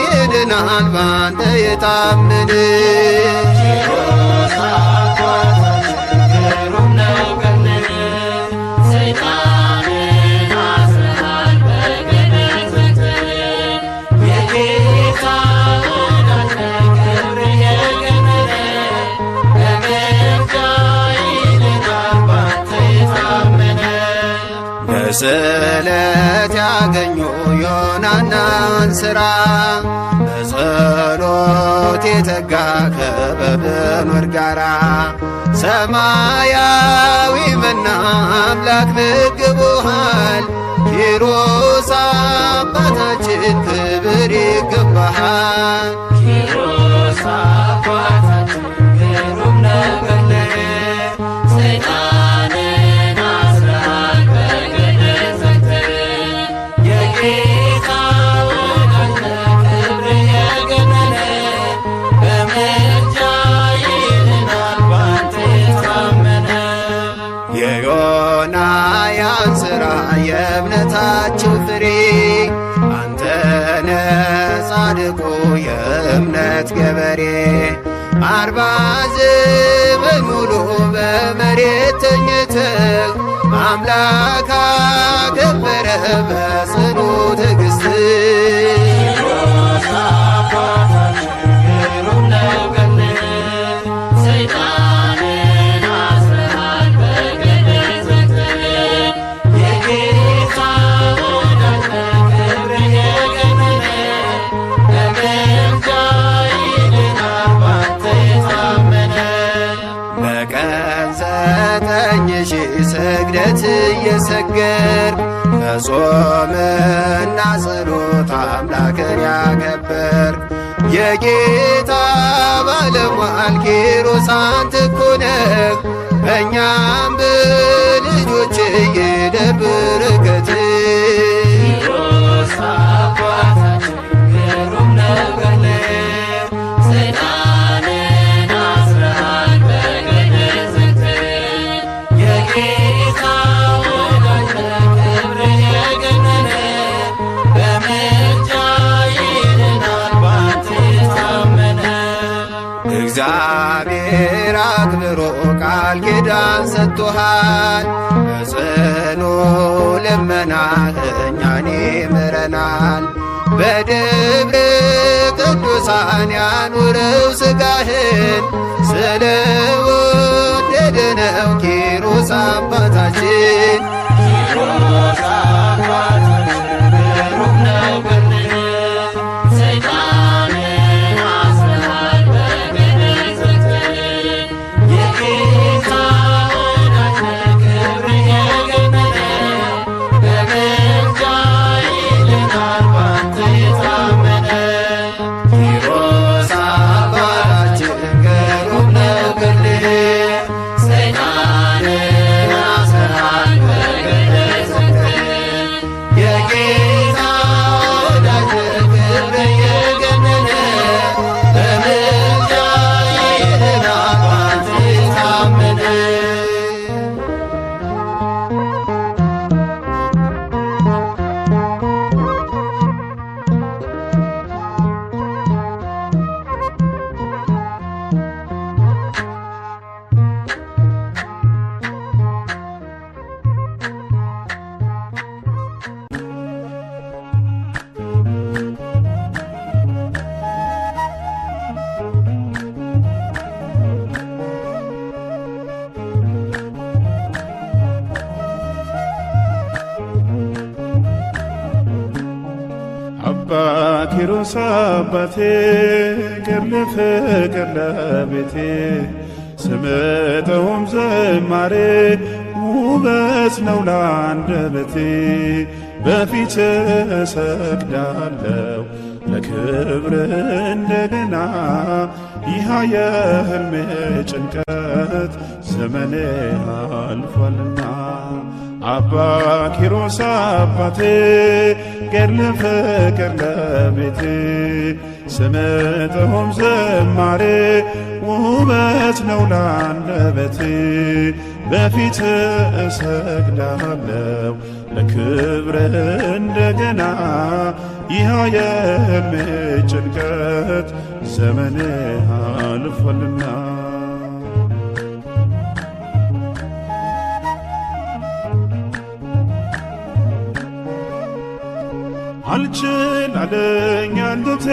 ይድናል ባንተ የታመነ ኪሮስ አባታችን ግሩም ነው ገድልህ ሰይጣንን አስረሃል በገደል ዘግተህ የጌታ ወዳጅ ነህ ክብር የገነነ በምልጃ ይድናል ባንተ የታመነ በስዕለት ያገኙ ዮናናን ሥራ በጸሎት የተጋ ከበብኖር ጋራ ሰማያዊ መና አምላክ መግቦሃል ኪሮስ አባታችን ክብር ይገባሃል ኪሮስ አባታችን ግሩም ነው ገድልህ ሰይጣንን አስረሃል በገደል ዘግተህ የጌታ ወዳጅ ነህ ክብር የገነነ በምልጃ ይድናል ባንተ የታመነ የዮናያን ሥራ የእምነታቸው ፍሬ አንተነ ጻድቁ የእምነት ገበሬ 40 ዘመን ሙሉ በመሬት ተኝተህ አምላክ አከበረ በጽኑ ትዕግሥት ኪሮስ አባታችን ግሩም ነው ገድልህ ሰይጣንን አስረሃል በገደል ዘግተህ የጌታ ወዳጅ ነህ ክብር የገነነ በምልጃ ይድናል ባንተ የታመነ በቀን 9,000 ስግደት እየሰገድክ በጾምና ጸሎት አምላክን ያከበርክ የጌታ ባለሟል ኪሮስ አንተ እኮ ነህ በእኛም በልጆች ይደር በረከትህ ኪሮስ አባታችን ግሩም ነው ገድልህ ሰይጣንን አስረሃል በገደል ዘግተህ የጌታ ወዳጅ ነህ ክብር የገነነ በምልጃ ይድናል ባንተ የታመነ እግዚአብሔር አክብሮ ቃል ኪዳን ሰጥቶሃል በጽኑ ልመናህ እኛን ይምረናል በደብረ ቅዱሳን ያኑረው ሥጋህን ስለ ወደደ ነው ኪሮስ አባታችን ኪሮስ አባታችን ግሩም ነው ገድልህ ሰይጣንን አስረሃል በገደል ዘግተህ የጌታ ወዳጅ ነህ ክብር የገነነ በምልጃ ይድናል ባንተ የታመነ ኪሮስ አባታችን ግሩም ነው ገድልህ ሰይጣንን ኪሮስ አባቴ ገድለ ፍቅር ለቤቴ ስምጠውም ዝማሬ ውበት ነው ለአንደበቴ በፊት እሰግዳለሁ ለክብር እንደገና ይህ የሕልሜ ጭንቀት ዘመኔ አልፏልና አባ ኪሮስ አባቴ ገድለ ፍቅር ለቤቴ ስምጠውም ዝማሬ ውበት ነው ለአንደበቴ በፊት እሰግዳለሁ ለክብር እንደገና ይህ የሕልሜ ጭንቀት ዘመኔ አልፏልና አልችል አለኝ አንደበቴ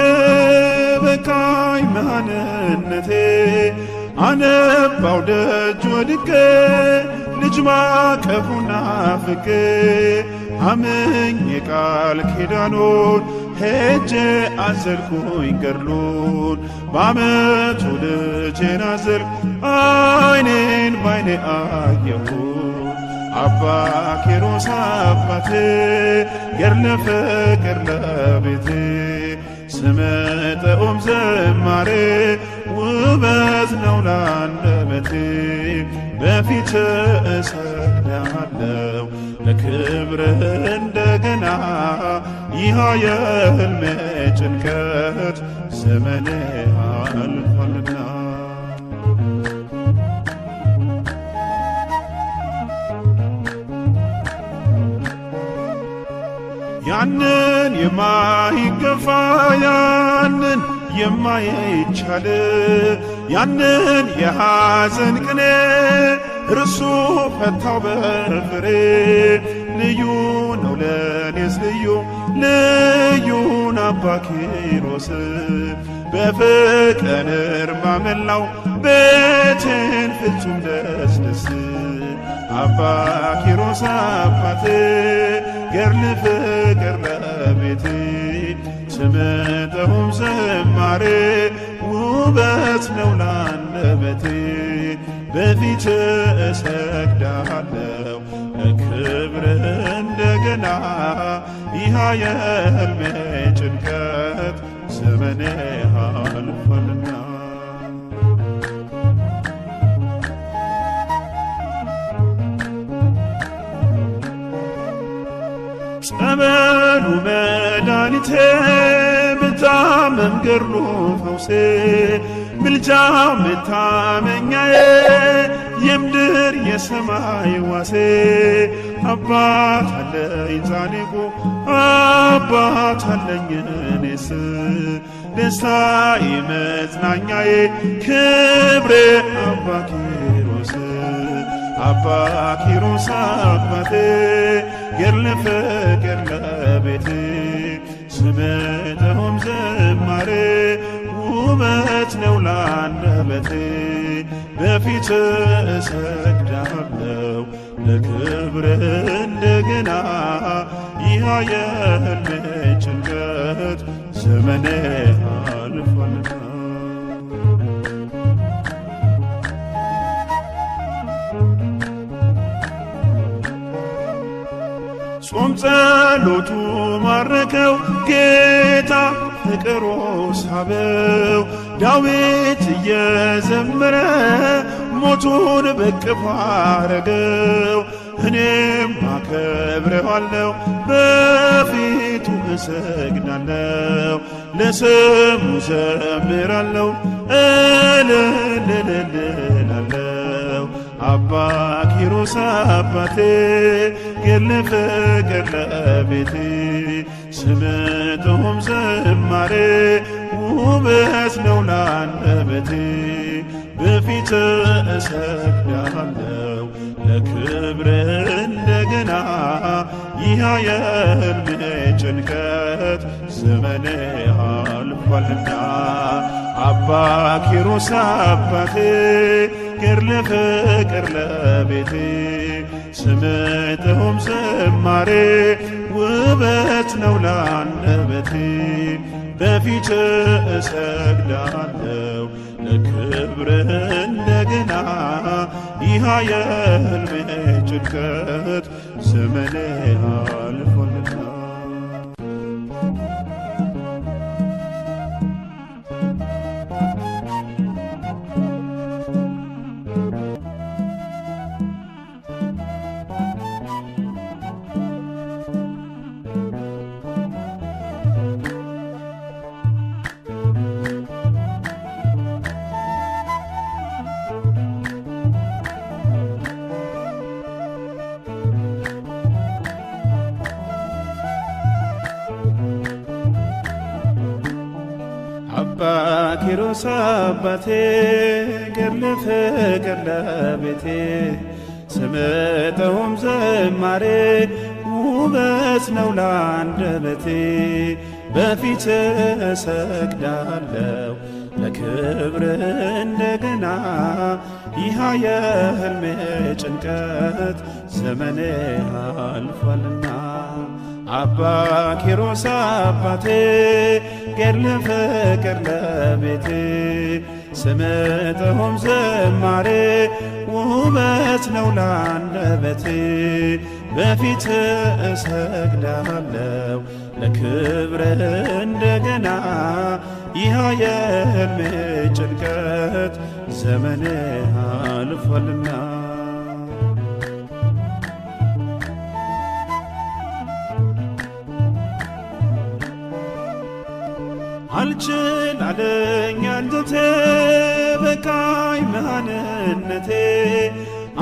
በቃኝ መሃንነቴ አነባው ደጅ ወድቄ ልጅ ማቀፉን ናፍቄ አምኜ ቃል ኪዳኑን ሄጄ አዘልኩኝ ገድሉን በዓመቱ ልጄን አዘልኩ ዓይኔን ባይኔ አየሁት አባ ኪሮስ አባቴ ገድለ ፍቅር ለቤቴ ስምጠውም ዝማሬ ውበት ነው ለአንደበቴ በፊት እሰግዳለሁ ለክብር እንደገና ይህ የሕልሜ ጭንቀት ዘመኔ አልፏልና ያንን የማይገፋ ያንን የማይቻል ያንን የሐዘን ቅኔ እርሱ ፈታው በፍሬ ልዩ ነው ለኔስ ልዩን አባ ኪሮስ በፍቅር እርማ መላው ቤቴን ፍጹም ደስደስ አባ ኪሮስ አባቴ ገድለ ፍቅር ለቤቴ ስምጠውም ዝማሬ ውበት ነው ለአንደበቴ በፊት እሰግዳለሁ ለክብር እንደገና ይህ የሕልሜ ጭንቀት ዘመኔ አልፏልና ጸበሉ መድኃኒቴ ብታመም ገድሉ ፈውሴ ምልጃው መታመኛዬ የምድር የሰማይ ዋሴ አባት አለኝ ጻድቁ አባት አለኝ እኔስ ደስታዬ መጽናኛዬ ክብሬ አባ ኪሮስ አባ ኪሮስ አባቴ ገድለ ፍቅር ለቤቴ ስምጠውም ዝማሬ ውበት ነው ለአንደበቴ በፊት እሰግዳለሁ ለክብር እንደገና ይህ የሕልሜ ጭንቀት ዘመኔ አልፏልና ጾም ጸሎቱ ማረከው ጌታ ፍቅሩ ሳበው ዳዊት እየዘመረ ሞቱን በቅፎ አረገው እኔም አከብረዋለሁ በፊቱ እሰግዳለሁ ለስሙ ዘምራለሁ እልልልልላለሁ አባ ኪሮስ አባቴ ገድለ ፍቅር ለቤቴ ስምጠውም ዝማሬ ውበት ነው ለአንደበቴ በፊት እሰግዳለሁ ለክብር እንደገና ይህ የሕልሜ ጭንቀት ዘመኔ አልፏልና አባ ኪሮስ አባቴ ገድለ ፍቅር ለቤቴ ስምጠውም ዝማሬ ውበት ነው ለአንደበቴ በፊት እሰግዳለሁ ለክብር እንደገና ይህ የሕልሜ ጭንቀት ዘመኔ አልፏልና አባ ኪሮስ አባቴ ገድለ ፍቅር ለቤቴ ስምጠውም ዝማሬ ውበት ነው ላንደበቴ በፊት እሰግዳለሁ ለክብር እንደገና ይህ የሕልሜ ጭንቀት ዘመኔ አልፏልና አባ ኪሮስ አባቴ ገድለ ፍቅር ለቤቴ ስምጠውም ዝማሬ ውበት ነው ላንደበቴ በፊት እሰግዳለሁ ለክብር እንደገና ይህ የሕልሜ ጭንቀት ዘመኔ አልፏልና አልችል አለኝ አንጀቴ በቃኝ መሃንነቴ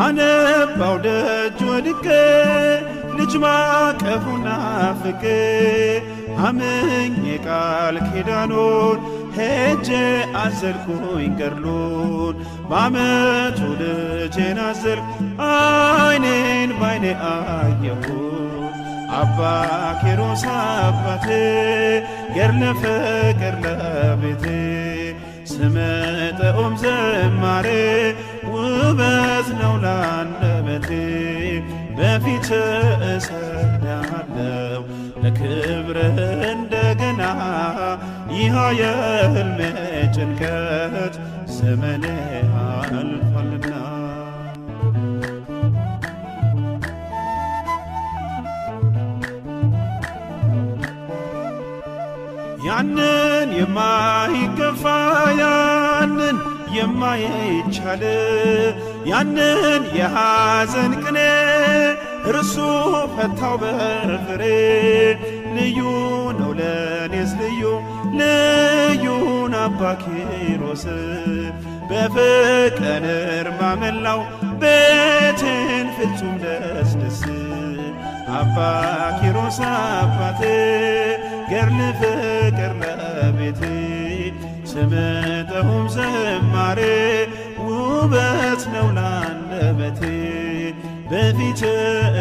አነባው ደጅ ወድቄ ልጅ ማቀፉን ናፍቄ አምኜ ቃል ኪዳኑን ሄጄ አዘልኩኝ ገድሉን በዓመቱ ልጄን አዘልኩ ዓይኔን ባይኔ አየሁት አባ ኪሮስ አባቴ ገድለ ፍቅር ለቤቴ ስምጠውም ዝማሬ ውበት ነው ላንደበቴ በፊት እሰግዳለሁ ለክብር እንደገና ይህ የሕልሜ ጭንቀት ዘመኔ አልፏልና ያንን የማይገፋ ያንን የማይቻል ያንን የሐዘን ቅኔ እርሱ ፈታው በፍሬ ልዩ ነው ለኔስ ልዩን አባ ኪሮስ በፍቅር እርማ መላው ቤቴን ፍጹም ደስደስ አባ ኪሮስ አባቴ ገድለ ፍቅር ለቤቴ ስምጠውም ዝማሬ ውበት ነው ላንደበቴ በፊት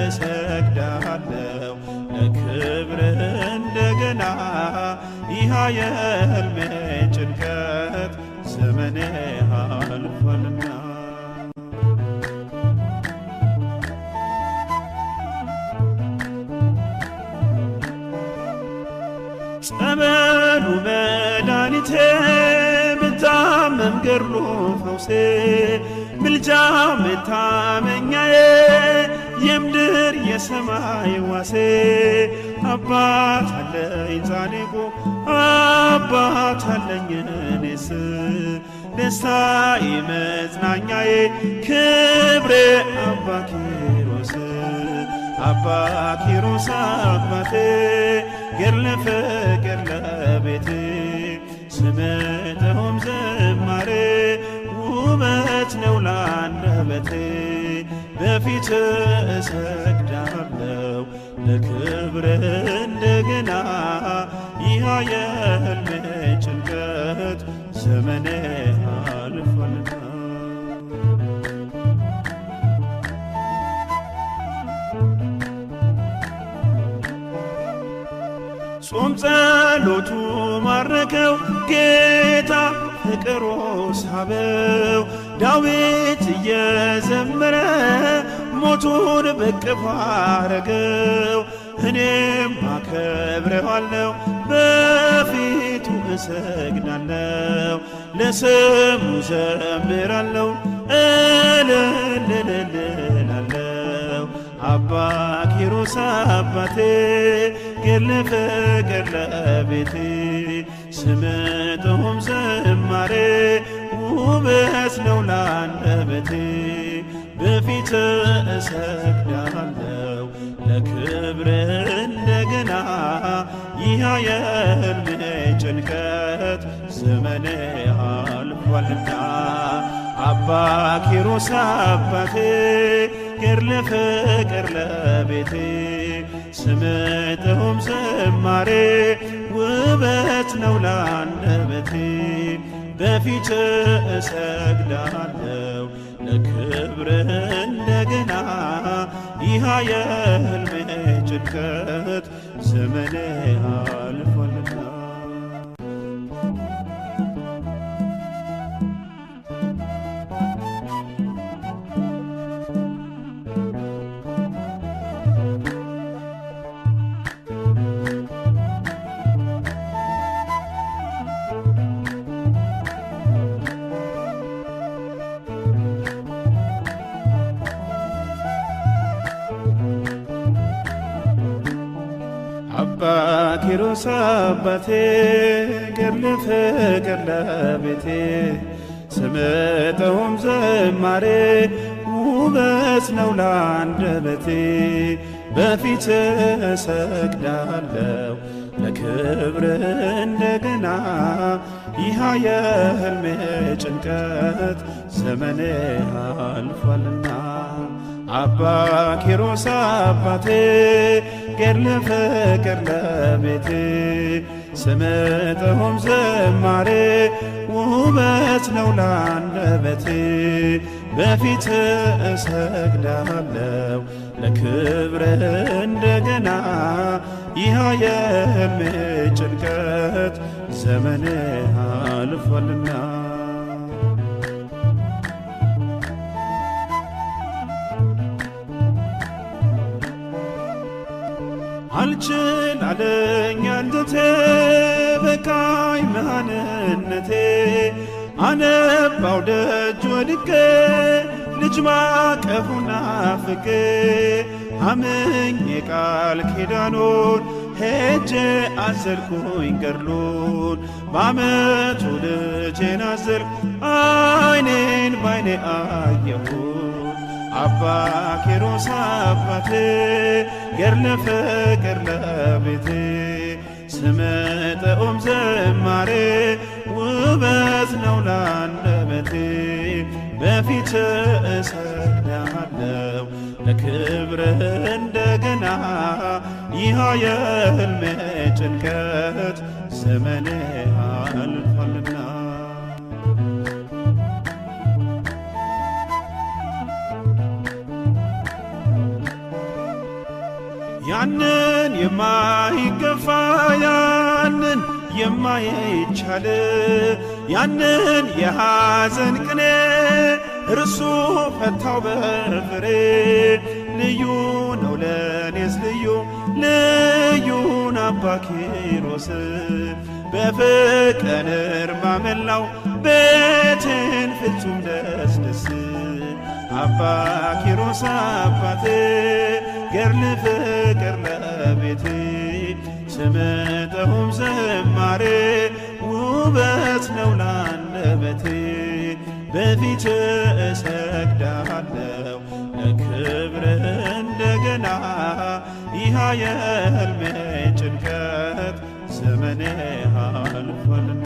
እሰግዳለሁ ለክብር እንደገና ይህ የሕልሜ ጭንቀት ዘመኔ አልፏልና ጸበሉ መድኃኒቴ ብታመም ገድሉ ፈውሴ ምልጃው መታመኛዬ የምድር የሰማይ ዋሴ አባት አለኝ ጻድቁ አባት አለኝ እኔስ ደስታዬ መጽናኛዬ ክብሬ አባ ኪሮስ አባ ኪሮስ አባቴ ገድለ ፍቅር ለቤቴ ስምጠውም ዝማሬ ውበት ነው ላንደበቴ በፊት እሰግዳለሁ ለክብር እንደገና ይህ የሕልሜ ጭንቀት ዘመኔ አልፏልና ጾም ጸሎቱ ማረከው ጌታ ፍቅሩ ሳበው ዳዊት እየዘመረ ሞቱን በቅፍ አረገው እኔም አከብረዋለሁ በፊቱ እሰግዳለሁ ለስሙ ዘምራለሁ እልልልልላለሁ። አባ ኪሮስ አባቴ ገድለ ፍቅር ለቤቴ ስምጥሁም ዝማሬ ውበት ነው ላንደበቴ። በፊት እሰግዳለሁ ለክብር እንደገና ይህ የሕልሜ ጭንቀት ዘመኔ አልፏልና። አባ ኪሮስ አባቴ ገድለ ፍቅር ለቤቴ ስምጥሁም ዝማሬ ውበት ነው ላንደበቴ። በፊት እሰግዳለሁ ለክብር እንደገና ይህ የሕልሜ ጭንቀት ዘመኔ አልፏልና። አባ ኪሮስ አባቴ ገድለ ፍቅር ለቤቴ ስምጥሁም ዝማሬ ውበት ነው ላንደበቴ። በፊት እሰግዳለሁ ለክብር እንደገና ይህ የሕልሜ ጭንቀት ዘመኔ አልፏልና። አባ ኪሮስ አባቴ ገድለ ፍቅር ለቤቴ ስምጥሁም ዝማሬ ውበት ነው ላንደበቴ። በፊት እሰግዳለሁ ለክብር እንደገና ይህ የሕልሜ ጭንቀት ዘመኔ አልፏልና። አልችል አለኝ አንጀቴ በቃኝ መሃንነቴ። አነባው ደጅ ወድቄ ልጅ ማቀፉን ናፍቄ አምኜ ቃል ኪዳኑን ሄጄ አዘልኩኝ ገድሉን። በዓመቱ ልጄን አዘልኩ ዓይኔን ባይኔ አየሁት። አባ ኪሮስ አባቴ ገድለ ፍቅር ለቤቴ ስምጥሁም ዝማሬ ውበት ነው ላንደበቴ። በፊት እሰግዳለሁ ለክብር እንደገና ይህ የሕልሜ ጭንቀት ዘመኔ አልፏልና። ያንን የማይገፋ ያንን የማይቻል ያንን የሐዘን ቅኔ እርሱ ፈታው በፍሬ። ልዩ ነው ለኔስ ልዩ ልዩን አባ ኪሮስ በፍቅር ማመላው ቤቴን ፍጹም ደስ ደስ። አባ ኪሮስ አባቴ ገድለ ፍቅር ለቤቴ ስምጥሁም ዝማሬ ውበት ነው ላንደበቴ። በፊት እሰግዳለሁ ለክብር እንደገና ይህ የሕልሜ ጭንቀት ዘመኔ አልፏልና።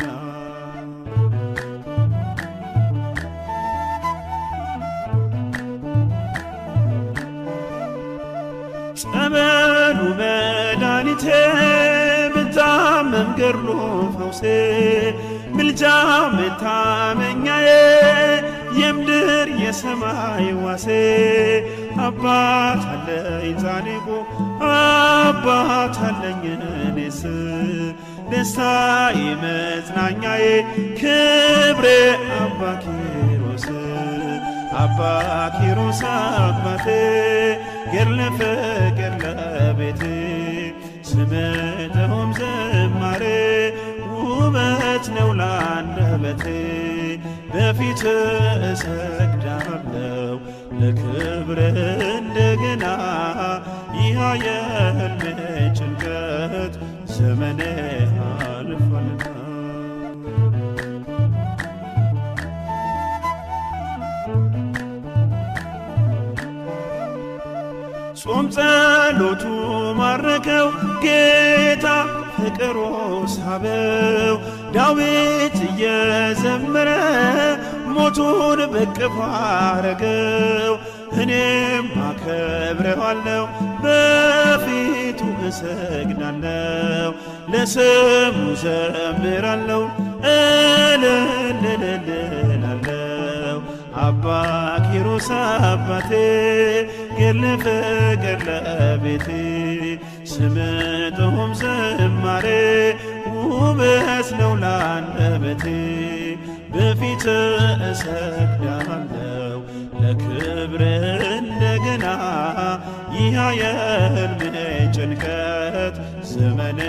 ጸበሉ መድኃኒቴ ብታመም ገድሉ ፈውሴ ምልጃ መታመኛዬ የምድር የሰማይ ዋሴ። አባት አለኝ ጻድቁ አባት አለኝ እኔስ ደስታዬ መጽናኛዬ ክብሬ አባ ኪሮስ። አባ ኪሮስ አባቴ ገድለ ፍቅር ለቤቴ ስምጥሁም ዝማሬ ላንደበቴ በፊት እሰግዳለሁ ለክብር እንደገና ይህ የሕልሜ ጭንቀት ዘመኔ አልፏልና ጾም ጸሎቱ ማረከው ጌታ ፍቅሩ ሳበው ዳዊት እየዘመረ ሞቱን በቅፎ አረገው እኔም አከብረዋለሁ በፊቱ እሰግዳለሁ ለስሙ ዘምራለሁ እልልልልላለሁ አባ ኪሮስ አባቴ ገድለ ፍቅር ለቤቴ ስምጥሁም ዝማሬ ውበት ነው ላንደበቴ በፊት እሰግዳለሁ ለክብር እንደገና ይህ የሕልሜ ጭንቀት ዘመኔ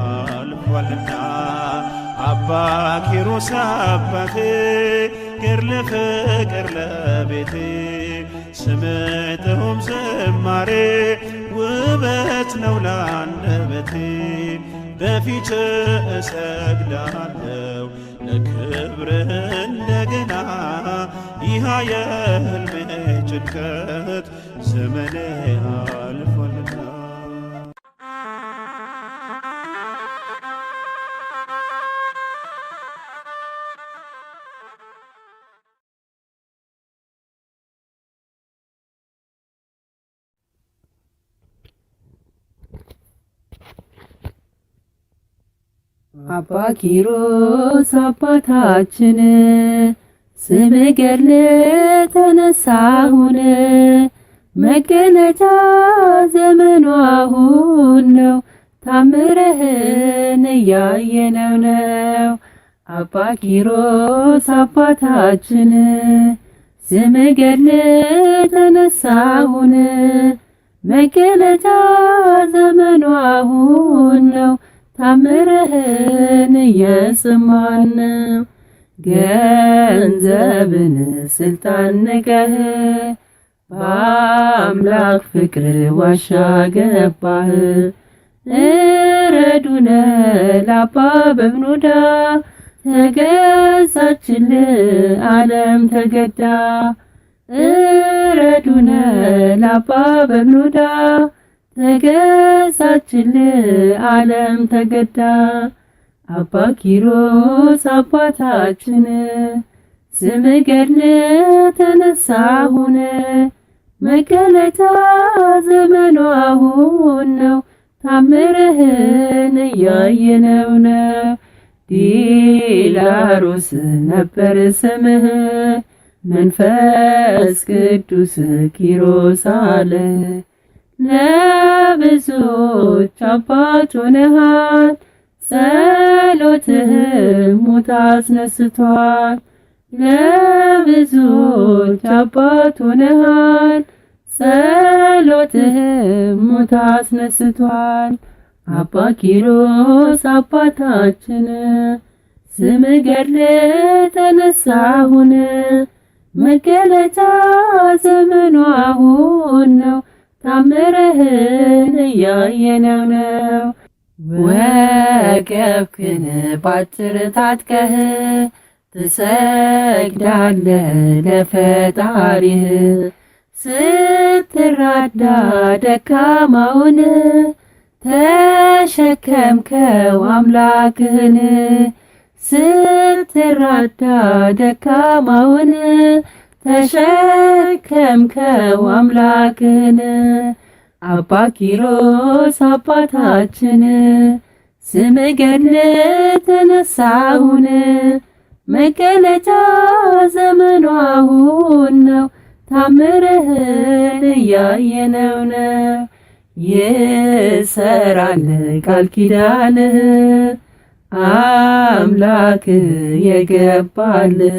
አልፏልና አባ ኪሮስ አባቴ ገድለ ፍቅር ለቤቴ ስምጥሁም ዝማሬ ውበት ነው ላንደበቴ በፊት እሰግዳለሁ ለክብር እንደገና ይህ የሕልሜ ጭንቀት ዘመኔ አልፏልና አባ ኪሮስ አባታችን ስምህ ገድል ተነሳሁን መገለጫ ዘመኑ አሁን ነው ታምረህን እያየነው ነው። አባ ኪሮስ አባታችን ስምህ ገድል ተነሳሁን መገለጫ ዘመኑ አሁን ነው ታምረህን እየሰማን ነው። ገንዘብን ስልጣን ንቀህ በአምላክ ፍቅር ዋሻ ገባህ። እረዱነ ለአባ በብኑዳ ተገዛችል ዓለም ተገዳ። እረዱነ ለአባ በብኑዳ ተገዛችል ዓለም ተገዳ። አባ ኪሮስ አባታችን ስምህ ገድል ተነሳሁን መገለጫ ዘመኑ አሁን ነው ታምረህን እያየነው ነው። ዲላሮስ ነበር ስምህ መንፈስ ቅዱስ ኪሮስ አለ። ለብዙዎች አባት ሆነሃል ጸሎትህም ሙት አስነስቷል። ለብዙዎች አባት ሆነሃል ጸሎትህም ሙት አስነስቷል። አባ ኪሮስ አባታችን ስምህ ገድል ተነሳሁን መገለጫ ዘመኑ አሁን ነው ታምረህን እያየነው ነው። ወገብክን ባጭር ታጥቀህ ትሰግዳለህ ለፈጣሪህ ስትራዳ ደካማውን ተሸከምከው አምላክህን ስትራዳ ደካማውን ተሸከምከው አምላክህን። አባ ኪሮስ አባታችን ስምህ ገድል ተነሳሁን መገለጫ ዘመኑ አሁን ነው ታምረህን እያየነው ነው። ይሰራል ቃል ኪዳንህ አምላክ የገባልህ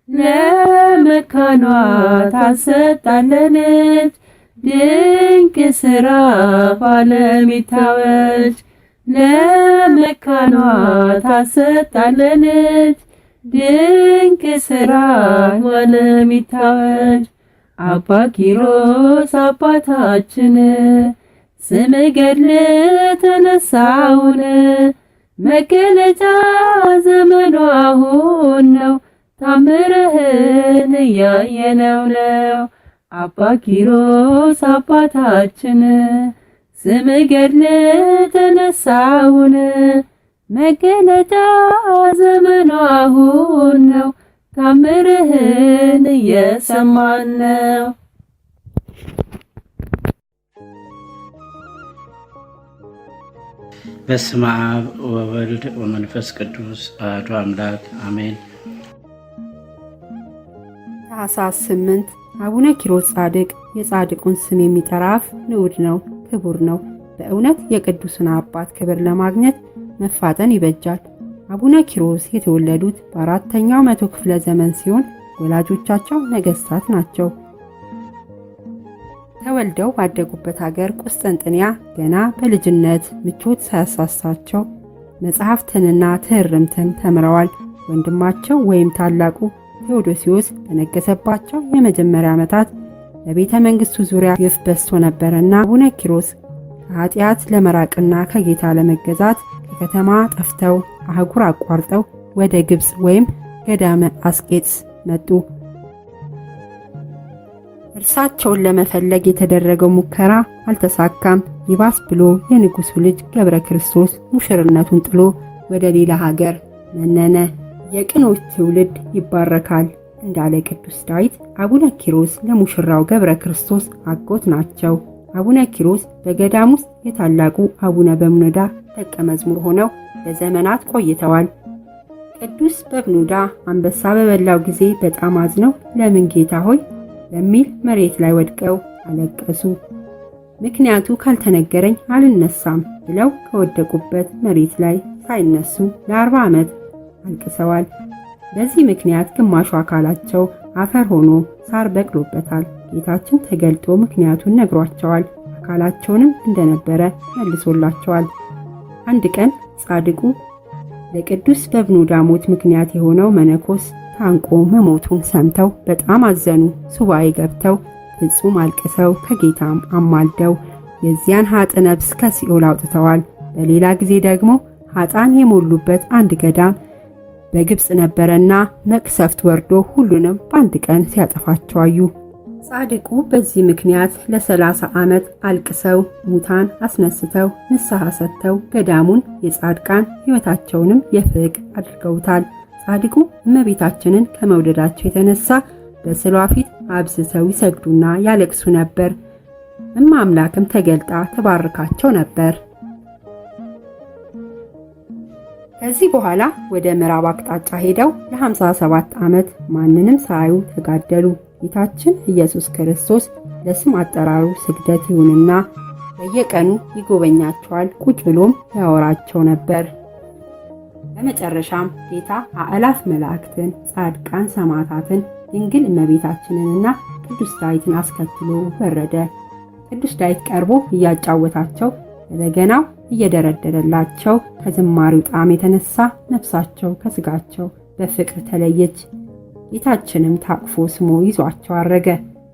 ለመካኗ ታሰጣለች ድንቅ ሥራ ባለም ይታወጅ። ለመካኗ ታሰጣለች። ድንቅ ሥራ ዓለም ይታወጅ። አባ ኪሮስ አባታችን ስም ገድል ተነሳውን መገለጫ ዘመኑ አሁን ነው። ታምርህን እያየነው ነው። አባ ኪሮስ አባታችን ስም ገድል ተነሳውን መገለጫ ዘመኑ አሁን ነው። ታምርህን እየሰማን ነው። በስመ አብ ወወልድ ወመንፈስ ቅዱስ አሐዱ አምላክ አሜን። ታኅሳስ 8 አቡነ ኪሮስ ጻድቅ። የጻድቁን ስም የሚጠራ አፍ ንዑድ ነው፣ ክቡር ነው። በእውነት የቅዱስን አባት ክብር ለማግኘት መፋጠን ይበጃል። አቡነ ኪሮስ የተወለዱት በ4ኛው መቶ ክፍለ ዘመን ሲሆን ወላጆቻቸው ነገሥታት ናቸው። ተወልደው ባደጉበት ሀገር ቁስጥንጥንያ ገና በልጅነት ምቾት ሳያሳሳቸው መጽሐፍትንና ትሕርምትን ተምረዋል። ወንድማቸው ወይም ታላቁ ቴዎዶሲዮስ በነገሰባቸው የመጀመሪያ ዓመታት በቤተ መንግሥቱ ዙሪያ ግፍ በዝቶ ነበርና አቡነ ኪሮስ ከኃጢአት ለመራቅና ከጌታ ለመገዛት ከከተማ ጠፍተው አህጉር አቋርጠው ወደ ግብፅ ወይም ገዳመ አስቄጥስ መጡ። እርሳቸውን ለመፈለግ የተደረገው ሙከራ አልተሳካም። ይባስ ብሎ የንጉሡ ልጅ ገብረ ክርስቶስ ሙሽርነቱን ጥሎ ወደ ሌላ ሀገር መነነ። የቅኖች ትውልድ ይባረካል እንዳለ ቅዱስ ዳዊት አቡነ ኪሮስ ለሙሽራው ገብረ ክርስቶስ አጎት ናቸው። አቡነ ኪሮስ በገዳም ውስጥ የታላቁ አቡነ በብኑዳ ደቀ መዝሙር ሆነው ለዘመናት ቆይተዋል። ቅዱስ በብኑዳ አንበሳ በበላው ጊዜ በጣም አዝነው ለምን ጌታ ሆይ በሚል መሬት ላይ ወድቀው አለቀሱ። ምክንያቱ ካልተነገረኝ አልነሳም ብለው ከወደቁበት መሬት ላይ ሳይነሱ ለ40 ዓመት አልቅሰዋል። በዚህ ምክንያት ግማሹ አካላቸው አፈር ሆኖ ሳር በቅሎበታል። ጌታችን ተገልጦ ምክንያቱን ነግሯቸዋል። አካላቸውንም እንደነበረ መልሶላቸዋል። አንድ ቀን ጻድቁ ለቅዱስ በብኑዳ ሞት ምክንያት የሆነው መነኮስ ታንቆ መሞቱን ሰምተው በጣም አዘኑ። ሱባኤ ገብተው ፍጹም አልቅሰው ከጌታም አማልደው የዚያን ሀጥ ነፍስ ከሲኦል አውጥተዋል። በሌላ ጊዜ ደግሞ ሀጣን የሞሉበት አንድ ገዳም በግብፅ ነበረና መቅሰፍት ወርዶ ሁሉንም በአንድ ቀን ሲያጠፋቸው አዩ። ጻድቁ በዚህ ምክንያት ለ30 ዓመት አልቅሰው ሙታን አስነስተው ንስሐ ሰጥተው ገዳሙን የጻድቃን ሕይወታቸውንም የፍቅር አድርገውታል። ጻድቁ እመቤታችንን ከመውደዳቸው የተነሳ በስዕሏ ፊት አብዝተው ይሰግዱና ያለቅሱ ነበር። አምላክም ተገልጣ ተባርካቸው ነበር። ከዚህ በኋላ ወደ ምዕራብ አቅጣጫ ሄደው ለ57 ዓመት ማንንም ሳያዩ ተጋደሉ። ጌታችን ኢየሱስ ክርስቶስ ለስም አጠራሩ ስግደት ይሁንና በየቀኑ ይጎበኛቸዋል፣ ቁጭ ብሎም ያወራቸው ነበር። በመጨረሻም ጌታ አእላፍ መላእክትን፣ ጻድቃን ሰማዕታትን፣ ድንግል እመቤታችንንና ቅዱስ ዳዊትን አስከትሎ ወረደ። ቅዱስ ዳዊት ቀርቦ እያጫወታቸው በበገናው እየደረደረላቸው ከዝማሬው ጣዕም የተነሳ ነፍሳቸው ከስጋቸው በፍቅር ተለየች። ጌታችንም ታቅፎ ስሞ ይዟቸው አረገ።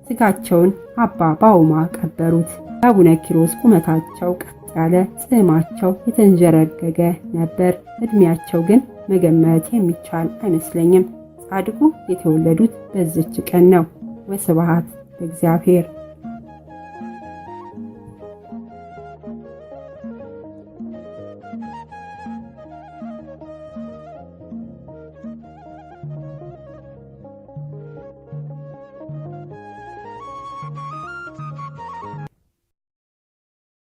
ስጋቸውን አባ ባውማ ቀበሩት። አቡነ ኪሮስ ቁመታቸው ቀጥ ያለ፣ ጽሕማቸው የተንጀረገገ ነበር። እድሜያቸው ግን መገመት የሚቻል አይመስለኝም። ጻድቁ የተወለዱት በዚች ቀን ነው። ወስብሐት ለእግዚአብሔር።